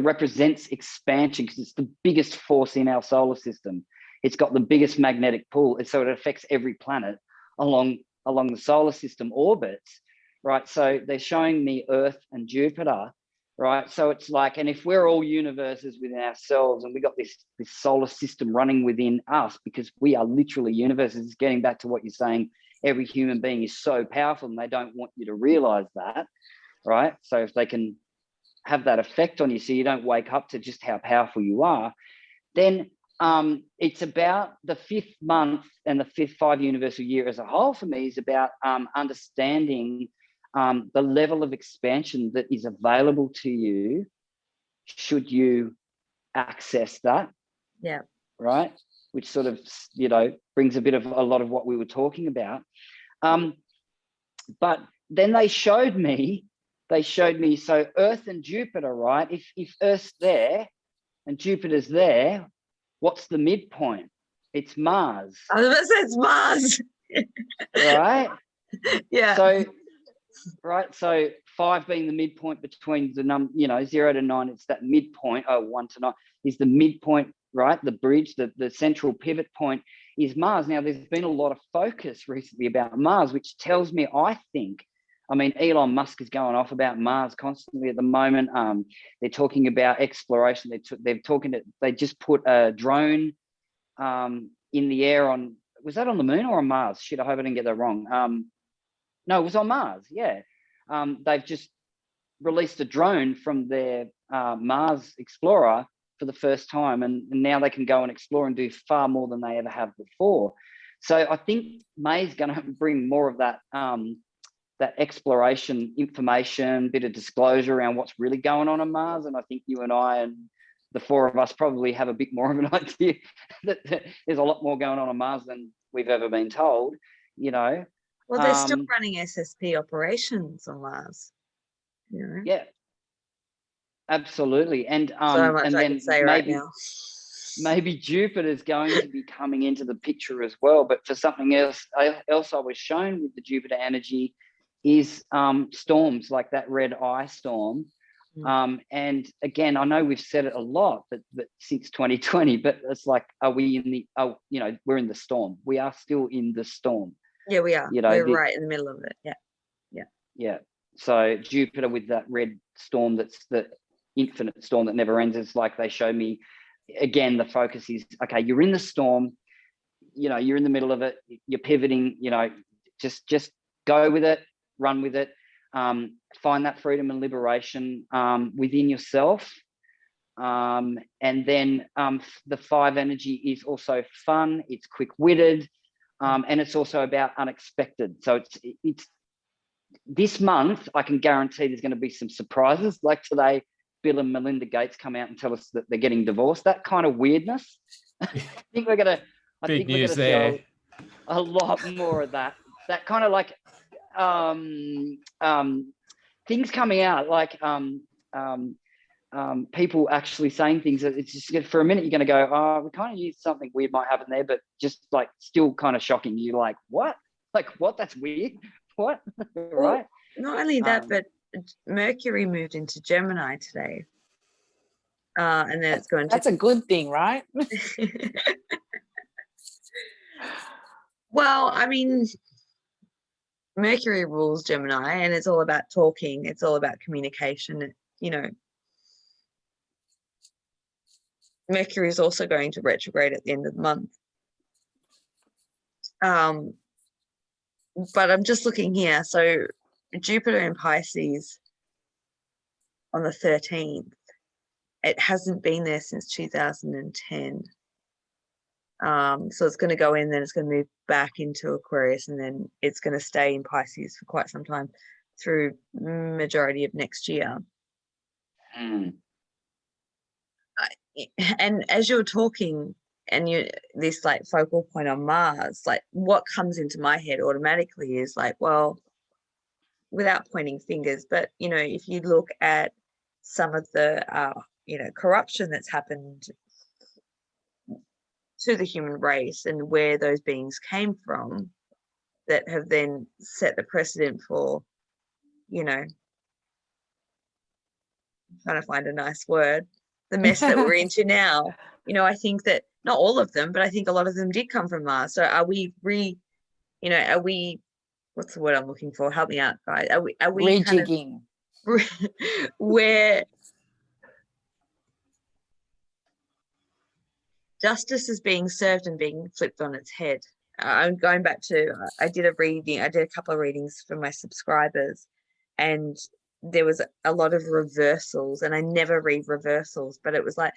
represents expansion because it's the biggest force in our solar system. It's got the biggest magnetic pull, and so it affects every planet along along the solar system orbits, right? So they're showing me Earth and Jupiter, right? So it's like, and if we're all universes within ourselves and we got this solar system running within us, because we are literally universes, it's getting back to what you're saying, every human being is so powerful and they don't want you to realize that, right? So if they can have that effect on you so you don't wake up to just how powerful you are, then it's about the 5th month and the 5th 5 universal year as a whole for me is about understanding the level of expansion that is available to you should you access that. Yeah. Right. Which sort of, brings a lot of what we were talking about. But then they showed me, so Earth and Jupiter, right? If Earth's there and Jupiter's there, what's the midpoint? It's Mars. I was about to say it's Mars. Right? Yeah. So 5 being the midpoint between the 0 to 9, it's that midpoint, 1 to 9 is the midpoint, right? The bridge, the central pivot point is Mars. Now, there's been a lot of focus recently about Mars, which tells me, Elon Musk is going off about Mars constantly at the moment. They're talking about exploration. They just put a drone in the air on, was that on the moon or on Mars? Shit, I hope I didn't get that wrong. No, it was on Mars. Yeah. They've just released a drone from their Mars Explorer for the first time, and now they can go and explore and do far more than they ever have before. So I think May's going to bring more of that that exploration information, bit of disclosure around what's really going on Mars. And I think you and I and the 4 of us probably have a bit more of an idea that there's a lot more going on Mars than we've ever been told, Well, they're still running SSP operations on Mars. Yeah, absolutely. And so much and I then can say right now. Maybe Jupiter's going to be coming into the picture as well. But for something else I was shown with the Jupiter energy is storms like that red eye storm. And again, I know we've said it a lot, but since 2020, but it's like, are we in the, we're in the storm. We are still in the storm. Yeah, we are. We're right in the middle of it. Yeah. So Jupiter with that red storm, that's the infinite storm that never ends. It's like they show me, again, the focus is, okay, you're in the storm, you're in the middle of it, you're pivoting, just go with it, run with it, find that freedom and liberation within yourself. And then the 5 energy is also fun, it's quick-witted, and it's also about unexpected. So it's this month, I can guarantee there's going to be some surprises. Like today, Bill and Melinda Gates come out and tell us that they're getting divorced. That kind of weirdness. I think we're going to see a lot more of that. That kind of like things coming out, like people actually saying things that it's just, for a minute, you're going to go, oh, we kind of used something weird might happen there, but just like still kind of shocking. You're like, what? Like, what? That's weird. What? Right? Well, not only that, but Mercury moved into Gemini today. And then it's going to... That's a good thing, right? Well, Mercury rules Gemini, and it's all about talking. It's all about communication. Mercury is also going to retrograde at the end of the month. But I'm just looking here. So Jupiter in Pisces on the 13th. It hasn't been there since 2010. So it's going to go in, then it's going to move back into Aquarius, and then it's going to stay in Pisces for quite some time through majority of next year. And as you're talking, and this like focal point on Mars, like what comes into my head automatically is like, well, without pointing fingers, but if you look at some of the corruption that's happened to the human race and where those beings came from, that have then set the precedent for, trying to find a nice word, the mess that we're into now. I think that not all of them, but I think a lot of them did come from Mars. So are we what's the word I'm looking for? Help me out, guys. Are we kind of Rejigging. where justice is being served and being flipped on its head? I'm going back to, I did a couple of readings for my subscribers, and there was a lot of reversals, and I never read reversals, but it was like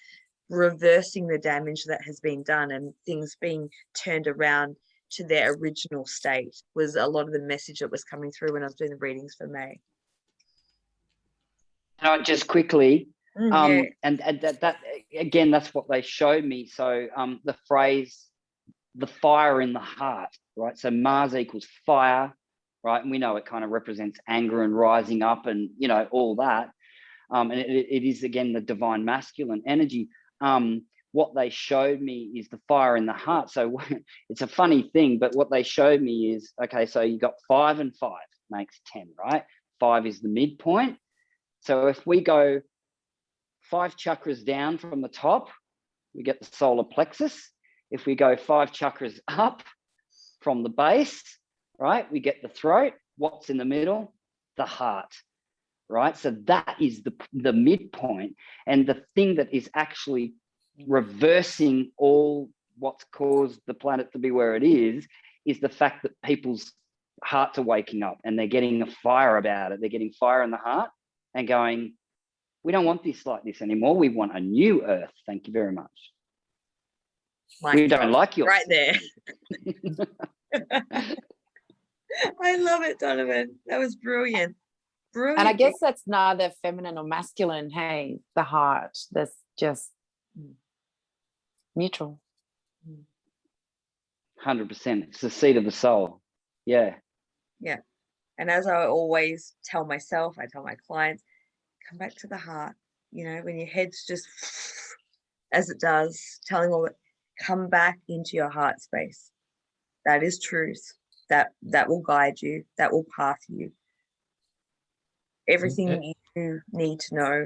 reversing the damage that has been done and things being turned around to their original state was a lot of the message that was coming through when I was doing the readings for May. Just quickly, Yeah. and that again, that's what they showed me. So the phrase, the fire in the heart, right? So Mars equals fire, right? And we know it kind of represents anger and rising up and, you know, all that. And it is, again, the divine masculine energy. What they showed me is the fire in the heart. So it's a funny thing, but what they showed me is, okay, so you got 5 and 5 makes 10, right? 5 is the midpoint. So if we go 5 chakras down from the top, we get the solar plexus. If we go 5 chakras up from the base, right, we get the throat. What's in the middle? The heart, right? So that is the midpoint. And the thing that is actually reversing all what's caused the planet to be where it is the fact that people's hearts are waking up and they're getting a fire about it. They're getting fire in the heart and going, we don't want this like this anymore. We want a new earth. Thank you very much. We don't like yours. Right there. I love it, Donovan. That was brilliant. Brilliant. And I guess that's neither feminine or masculine. Hey, the heart, that's just neutral. 100%. It's the seat of the soul. Yeah. Yeah. And as I always tell myself, I tell my clients, come back to the heart. You know, when your head's just as it does, telling all that, come back into your heart space. That is truth. That will guide you. That will path you. Everything you need to know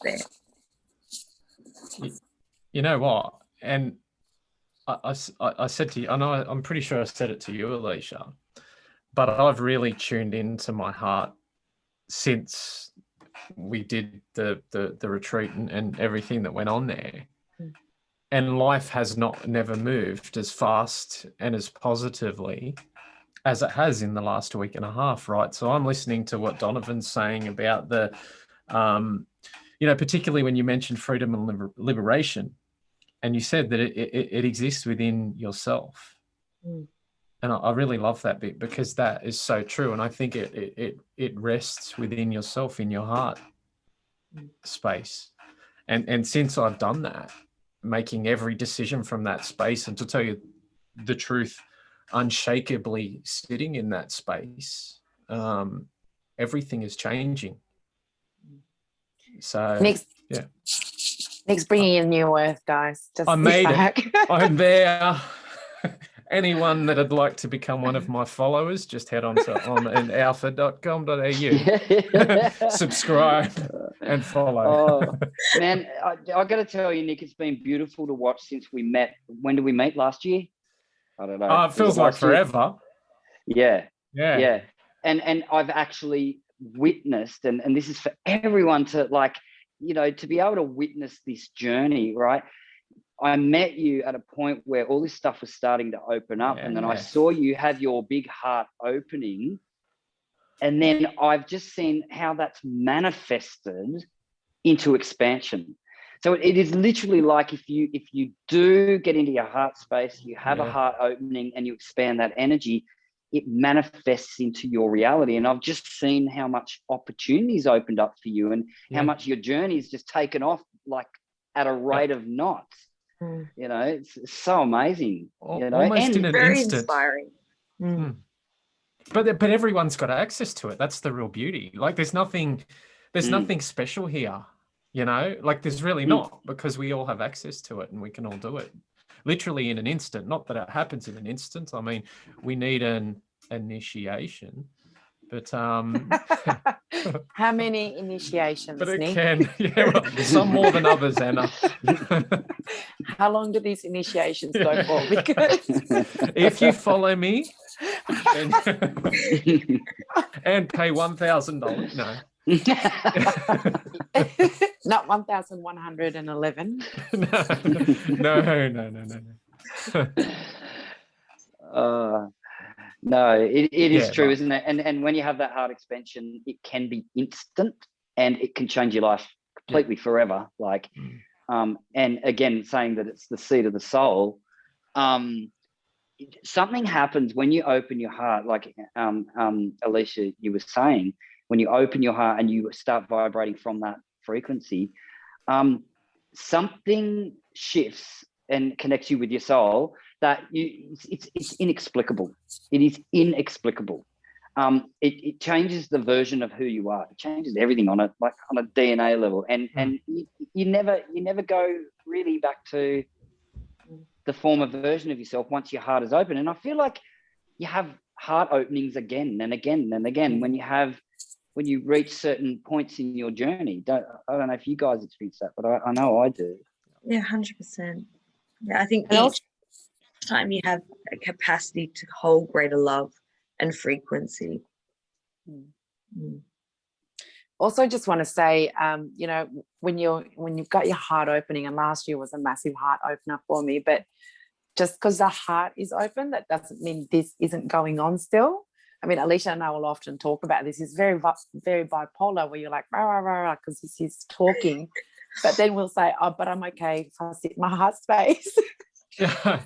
there. You know what? And I said to you, I know I'm pretty sure I said it to you, Alisha, but I've really tuned into my heart since we did the retreat and everything that went on there. And life has never moved as fast and as positively as it has in the last week and a half, right? So I'm listening to what Donovan's saying about the, you know, particularly when you mentioned freedom and liberation, and you said that it exists within yourself. And I really love that bit because that is so true. And I think it rests within yourself, in your heart space. And since I've done that, making every decision from that space, and to tell you the truth, unshakably sitting in that space, everything is changing. So Nick's bringing in new earth, guys. Just I made back. it. I'm there. Anyone that'd like to become one of my followers, just head on alpha.com.au, subscribe and follow. Oh, man, I got to tell you, Nick, it's been beautiful to watch since we met. When did we meet? Last year? I don't know. It feels like forever. Yeah. And I've actually witnessed, and this is for everyone to, like, you know, to be able to witness this journey, right? I met you at a point where all this stuff was starting to open up, and then I saw you have your big heart opening, and then I've just seen how that's manifested into expansion. So it is literally like if you do get into your heart space, you have a heart opening and you expand that energy, it manifests into your reality. And I've just seen how much opportunities opened up for you and how much your journey has just taken off, like at a rate of knots. You know, it's so amazing. You know, almost in an very instant. inspiring. But everyone's got access to it. That's the real beauty. Like there's nothing special here. You know, like there's really not, because we all have access to it and we can all do it literally in an instant. Not that it happens in an instant. I mean, we need an initiation, but How many initiations, but it Nick? can, some more than others, Anna. How long do these initiations go for? Because if you follow me and, and pay $1,000. No. Not 1,111. No. No, it is Yeah, true, right. isn't it? And when you have that heart expansion, it can be instant and it can change your life completely forever. Like, and again, saying that it's the seat of the soul. Something happens when you open your heart, like Alisha, you were saying, when you open your heart and you start vibrating from that frequency, something shifts and connects you with your soul that it's inexplicable. It is inexplicable. It changes the version of who you are. It changes everything on a DNA level, and you never go really back to the former version of yourself once your heart is open. And I feel like you have heart openings again and again and again when you reach certain points in your journey. I don't know if you guys experience that, but I know I do. Yeah, 100%. Yeah, I think And each time you have a capacity to hold greater love and frequency. Also, just want to say, you know, when you've got your heart opening, and last year was a massive heart opener for me, but just because the heart is open, that doesn't mean this isn't going on still. I mean, Alisha and I will often talk about this. It's very bipolar, where you're like, rah, rah, rah, because he's talking, but then we'll say, oh, but I'm okay if I sit in my heart space. So, and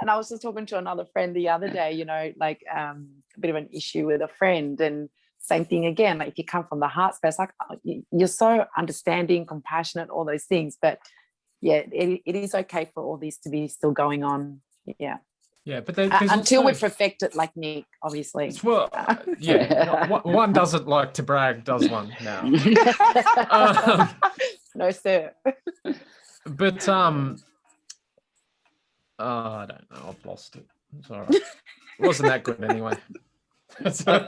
I was just talking to another friend the other day, you know, like a bit of an issue with a friend, and same thing again, like if you come from the heart space, like you're so understanding, compassionate, all those things, but yeah, it is okay for all this to be still going on. Yeah, but until we perfect it, like Nick, obviously. Well, one doesn't like to brag, does one? Now, no, sir. But I don't know. I've lost it. It's all right. It wasn't that good anyway.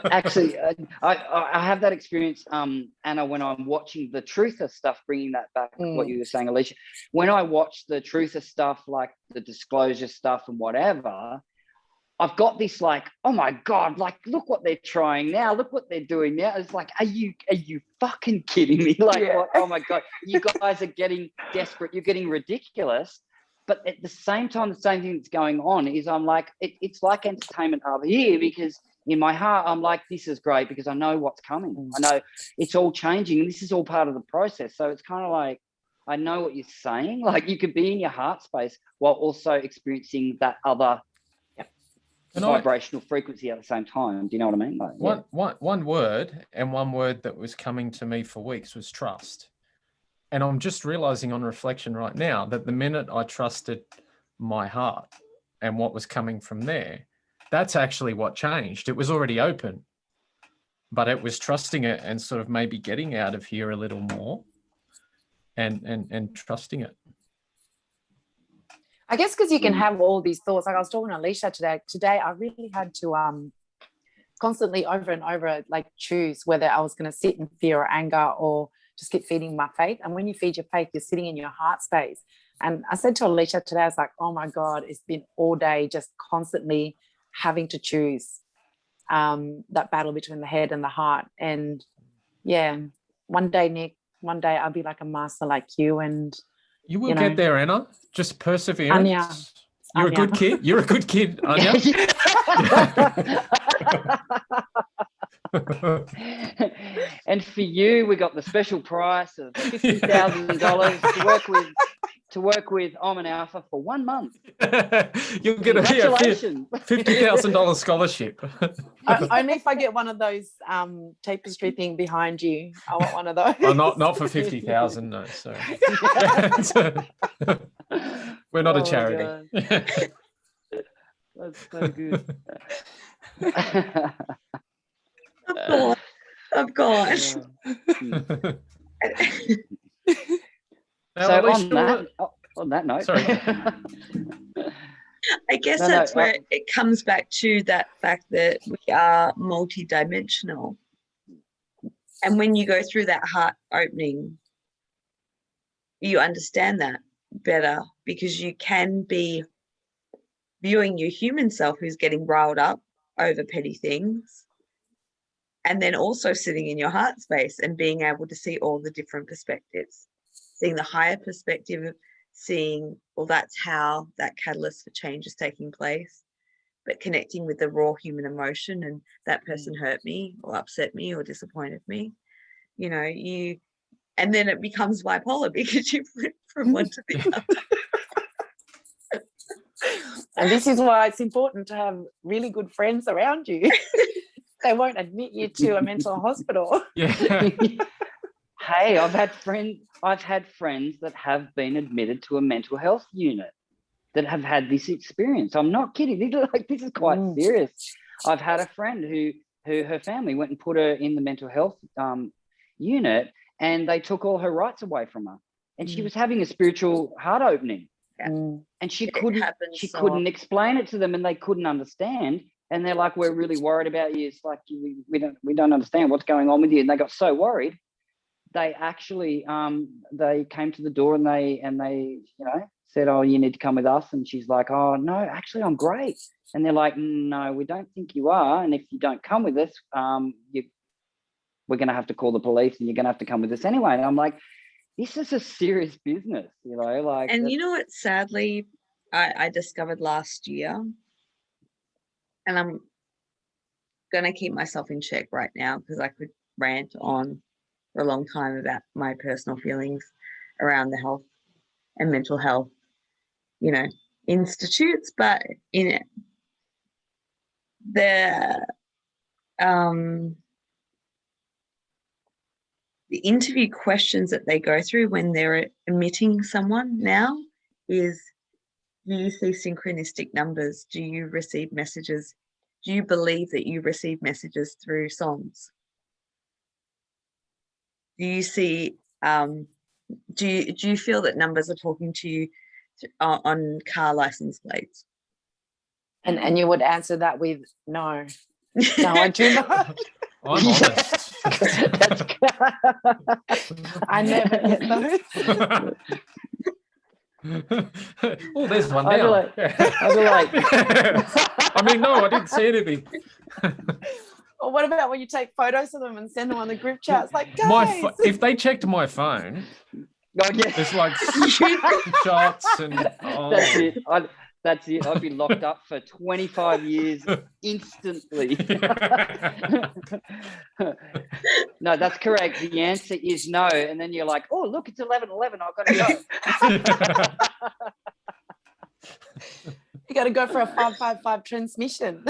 Actually, I have that experience, Anna, when I'm watching the truther stuff, bringing that back, what you were saying, Alisha. When I watch the truther stuff, like the disclosure stuff and whatever, I've got this like, oh my God, like, look what they're trying now. Look what they're doing now. It's like, are you fucking kidding me? Like, what? Oh my God, you guys are getting desperate. You're getting ridiculous. But at the same time, the same thing that's going on is I'm like, it's like entertainment over here, because in my heart, I'm like, this is great because I know what's coming. I know it's all changing and this is all part of the process. So it's kind of like, I know what you're saying. Like, you could be in your heart space while also experiencing that other vibrational frequency at the same time. Do you know what I mean? Like, one word that was coming to me for weeks was trust. And I'm just realizing on reflection right now that the minute I trusted my heart and what was coming from there, that's actually what changed. It was already open, but it was trusting it and sort of maybe getting out of here a little more and trusting it. I guess because you can have all these thoughts. Like I was talking to Alisha today. Today, I really had to constantly over and over, like, choose whether I was going to sit in fear or anger or just keep feeding my faith. And when you feed your faith, you're sitting in your heart space. And I said to Alisha today, I was like, oh my God, it's been all day just constantly having to choose that battle between the head and the heart. And yeah, one day, Nick, I'll be like a master like you. And you will get there, Anna. Just perseverance. Anya. You're a good kid. You're a good kid, Anya. And for you, we got the special price of $50,000 to work with Almond Alpha for 1 month. You'll get a $50,000 scholarship. Only if I get one of those tapestry thing behind you. I want one of those. Oh, not for 50,000, no. Sorry. We're not a charity. That's so good. Of course. So on that note, sorry. I guess that's where it comes back to that fact that we are multidimensional. And when you go through that heart opening, you understand that better, because you can be viewing your human self who's getting riled up over petty things, and then also sitting in your heart space and being able to see all the different perspectives, seeing the higher perspective, seeing, well, that's how that catalyst for change is taking place, but connecting with the raw human emotion, and that person hurt me or upset me or disappointed me, you know, and then it becomes bipolar because you went from one to the other. And this is why it's important to have really good friends around you. They won't admit you to a mental hospital. Yeah. Hey, I've had friends that have been admitted to a mental health unit that have had this experience. I'm not kidding. This is quite serious. I've had a friend who her family went and put her in the mental health unit, and they took all her rights away from her. And she was having a spiritual heart opening. And she couldn't explain it to them, and they couldn't understand. And they're like, we're really worried about you. It's like, we don't understand what's going on with you. And they got so worried. They actually they came to the door and they said, oh, you need to come with us. And she's like, oh no, actually I'm great. And they're like, no, we don't think you are. And if you don't come with us, we're going to have to call the police, and you're going to have to come with us anyway. And I'm like, this is a serious business, like. And you know what, sadly, I discovered last year, and I'm going to keep myself in check right now because I could rant on for a long time about my personal feelings around the health and mental health, institutes, but in the interview questions that they go through when they're admitting someone now is, do you see synchronistic numbers? Do you receive messages? Do you believe that you receive messages through songs? Do you see, do you feel that numbers are talking to you on car license plates? And you would answer that with no. No, I do not. I'm honest. I never get those. Oh, there's one I'd be now. like, I mean, no, I didn't see anything. Or what about when you take photos of them and send them on the group chat? It's like, guys. If they checked my phone, it's like shots and That's it. I'd be locked up for 25 years instantly. No, that's correct. The answer is no. And then you're like, oh, look, it's 11:11. I've got to go. You got to go for a 555 transmission.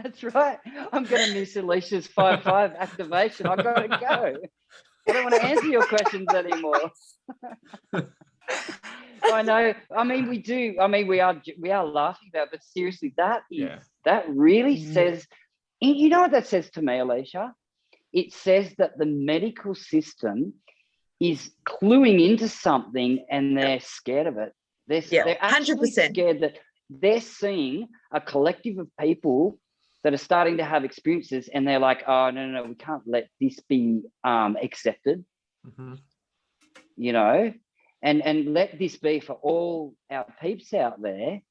That's right. I'm going to miss Alicia's 5-5 activation. I've got to go. I don't want to answer your questions anymore. I know. I mean, we do. I mean, we are laughing about it, but seriously, that really says, you know what that says to me, Alisha? It says that the medical system is cluing into something and they're scared of it. They're actually 100%. scared that they're seeing a collective of people that are starting to have experiences, and they're like, oh, no, we can't let this be accepted. Mm-hmm. And let this be for all our peeps out there,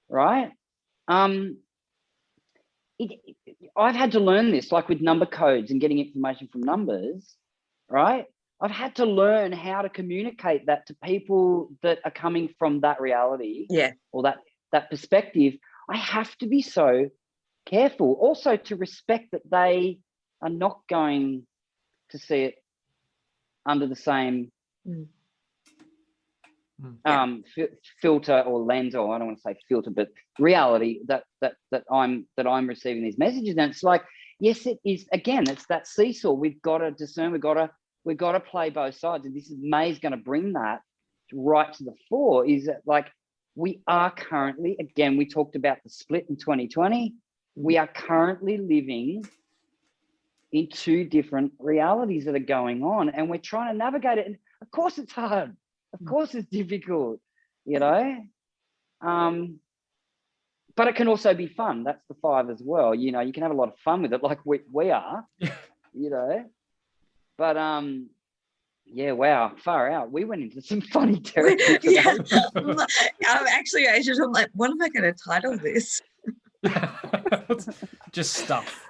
right? I've had to learn this, like with number codes and getting information from numbers, right? I've had to learn how to communicate that to people that are coming from that reality, or that perspective. I have to be so careful, also to respect that they are not going to see it under the same filter or lens, or I don't want to say filter, but reality that I'm receiving these messages. And it's like, yes, it is. Again, it's that seesaw. We've got to discern. We've got to play both sides. And this is May's going to bring that right to the fore. Is that, like, we are currently, again, we talked about the split in 2020. We are currently living in two different realities that are going on, and we're trying to navigate it. And of course, it's hard. Of course, it's difficult, But it can also be fun. That's the 5 as well. You can have a lot of fun with it, like we are, But Yeah, wow, far out. We went into some funny territory Yeah. today. Actually, I'm like, what am I going to title this? Just stuff.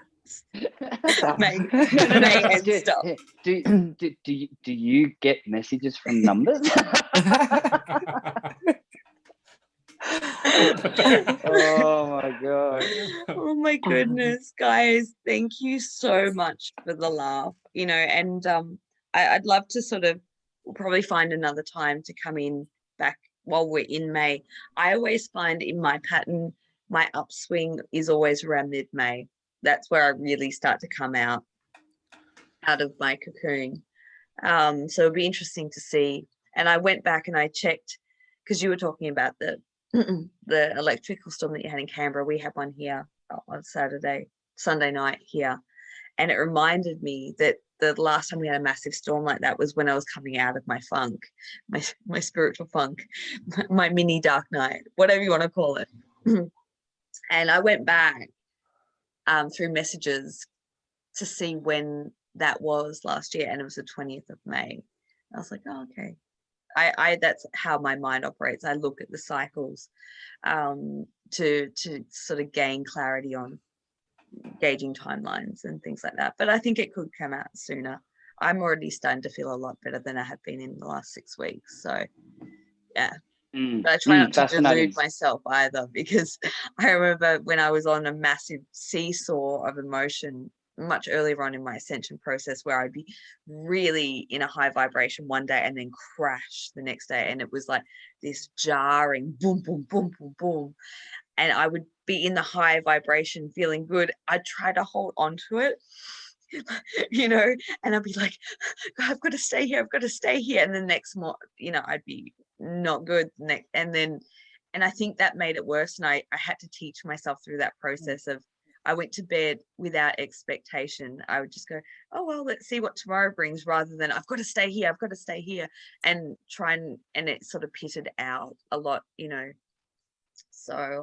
May No, and do, stuff. do you get messages from numbers? Oh my god. Oh my goodness, guys, thank you so much for the laugh, and I'd love to we'll probably find another time to come in back while we're in May. I always find in my pattern, my upswing is always around mid-May. That's where I really start to come out of my cocoon. So it'll be interesting to see. And I went back and I checked, because you were talking about the the electrical storm that you had in Canberra. We had one here on Sunday night here. And it reminded me that the last time we had a massive storm like that was when I was coming out of my funk, my spiritual funk, my mini dark night, whatever you want to call it. And I went back through messages to see when that was last year, and it was the 20th of May. I was like, oh, okay. I that's how my mind operates. I look at the cycles to sort of gain clarity on gauging timelines and things like that. But I think it could come out sooner. I'm already starting to feel a lot better than I have been in the last 6 weeks. So yeah. But I try not to delude myself either, because I remember when I was on a massive seesaw of emotion much earlier on in my ascension process, where I'd be really in a high vibration one day and then crash the next day. And it was like this jarring boom, boom, boom, boom, boom. And I would be in the high vibration feeling good. I'd try to hold on to it, and I'd be like, I've got to stay here. I've got to stay here. And the next morning, I'd be not good. And I think that made it worse. And I had to teach myself through that process of, I went to bed without expectation. I would just go, oh, well, let's see what tomorrow brings, rather than I've got to stay here. I've got to stay here, and and it sort of pitted out a lot, So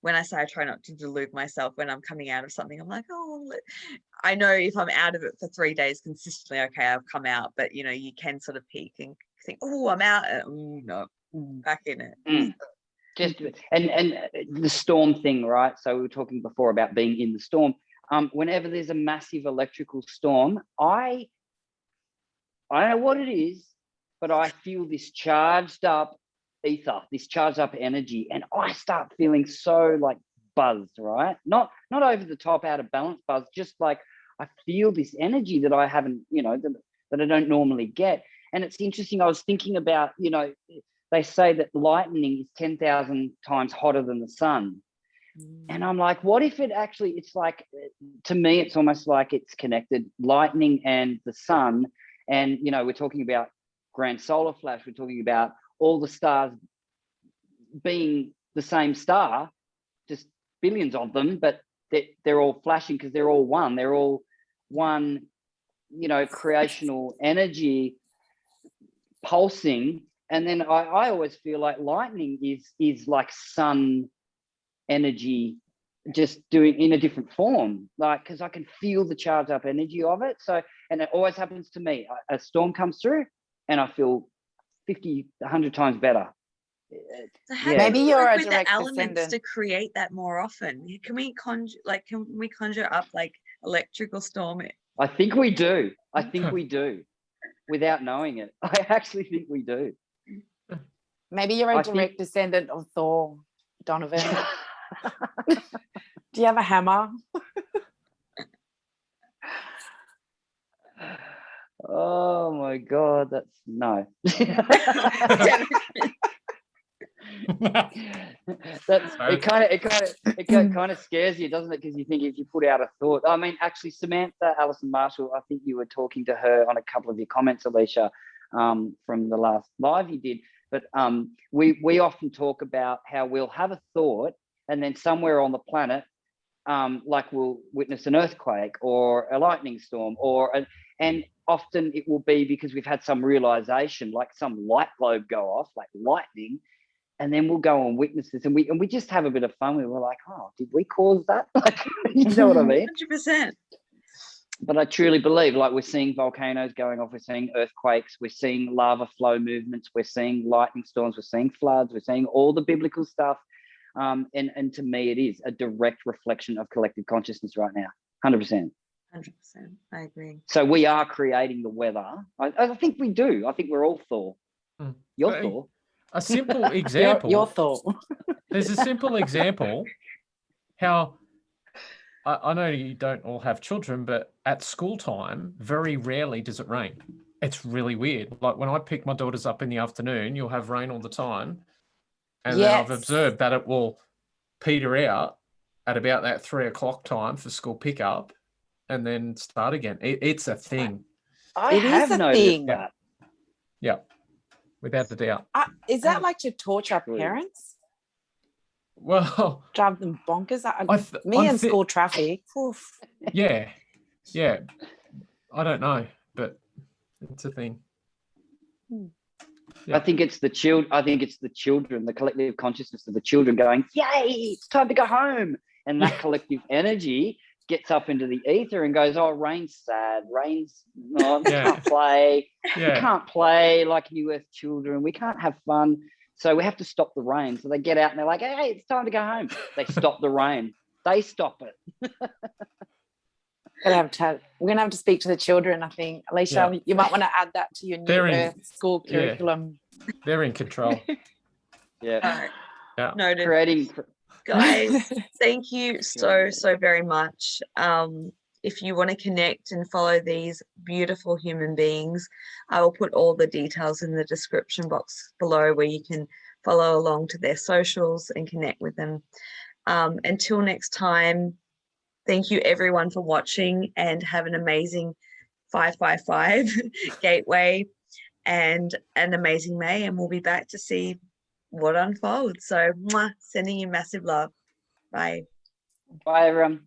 when I say I try not to delude myself when I'm coming out of something, I'm like, oh, I know if I'm out of it for 3 days consistently, okay, I've come out. But, you can sort of peak and think, oh, I'm out. No, back in it. Just and the storm thing, right? So we were talking before about being in the storm. Whenever there's a massive electrical storm, I don't know what it is, but I feel this charged up ether, this charged up energy, and I start feeling so like buzzed, right? Not over the top, out of balance buzz, just like I feel this energy that I haven't, that I don't normally get. And it's interesting. I was thinking about, they say that lightning is 10,000 times hotter than the sun. And I'm like, what if it's like, to me, it's almost like it's connected, lightning and the sun. And, we're talking about grand solar flash. We're talking about all the stars being the same star, just billions of them, but they're all flashing because they're all one. They're all one, creational energy pulsing. And then I always feel like lightning is like sun energy, just doing in a different form, like, because I can feel the charged up energy of it. So, and it always happens to me. A storm comes through and I feel 50, 100 times better. So Maybe you're a with the direct elements descendant. to create that more often. Can we conjure up like electrical storm? I think we do. Without knowing it. I actually think we do. Maybe you're a direct descendant of Thor, Donovan. Do you have a hammer? Oh my God, that's no. It kind of scares you, doesn't it? Because you think if you put out a thought. I mean, actually, Samantha Allison Marshall, I think you were talking to her on a couple of your comments, Alisha, from the last live you did. But we often talk about how we'll have a thought, and then somewhere on the planet, like we'll witness an earthquake or a lightning storm, and often it will be because we've had some realization, like some light bulb go off, like lightning. And then we'll go and witness this, and we just have a bit of fun. We were like, oh, did we cause that? Like, you know what I mean? 100%. But I truly believe, like, we're seeing volcanoes going off, we're seeing earthquakes, we're seeing lava flow movements, we're seing lightning storms, we're seeing floods, we're seeing all the biblical stuff. And to me, it is a direct reflection of collective consciousness right now, 100%. 100%. I agree. So we are creating the weather. I think we do. I think we're all Thor. You're Thor. A simple example. Your thought. There's a simple example how I know you don't all have children, but at school time, very rarely does it rain. It's really weird. Like when I pick my daughters up in the afternoon, you'll have rain all the time. And then I've observed that it will peter out at about that 3 o'clock time for school pickup and then start again. It's a thing. I It is have a noticed thing. that. Yeah, without a doubt. Is that like to torture True. parents? Well, Drive them bonkers? School traffic. Oof. Yeah. I don't know, but it's a thing. Yeah. I think it's the children, the collective consciousness of the children going, yay, it's time to go home. And that collective energy gets up into the ether and goes, oh, rain's sad. Can't play. Yeah. We can't play like you as children. We can't have fun. So we have to stop the rain. So they get out and they're like, hey, it's time to go home. They stop the rain. They stop it. We're going to have to speak to the children, I think. Alisha, you might want to add that to your new school curriculum. They're in control. Yeah. Yeah. Noted. Creating... Guys, thank you so very much. If you want to connect and follow these beautiful human beings, I will put all the details in the description box below where you can follow along to their socials and connect with them. Until next time, thank you everyone for watching and have an amazing 555 Gateway and an amazing May, and we'll be back to see what unfolds. So sending you massive love. Bye. Bye, everyone.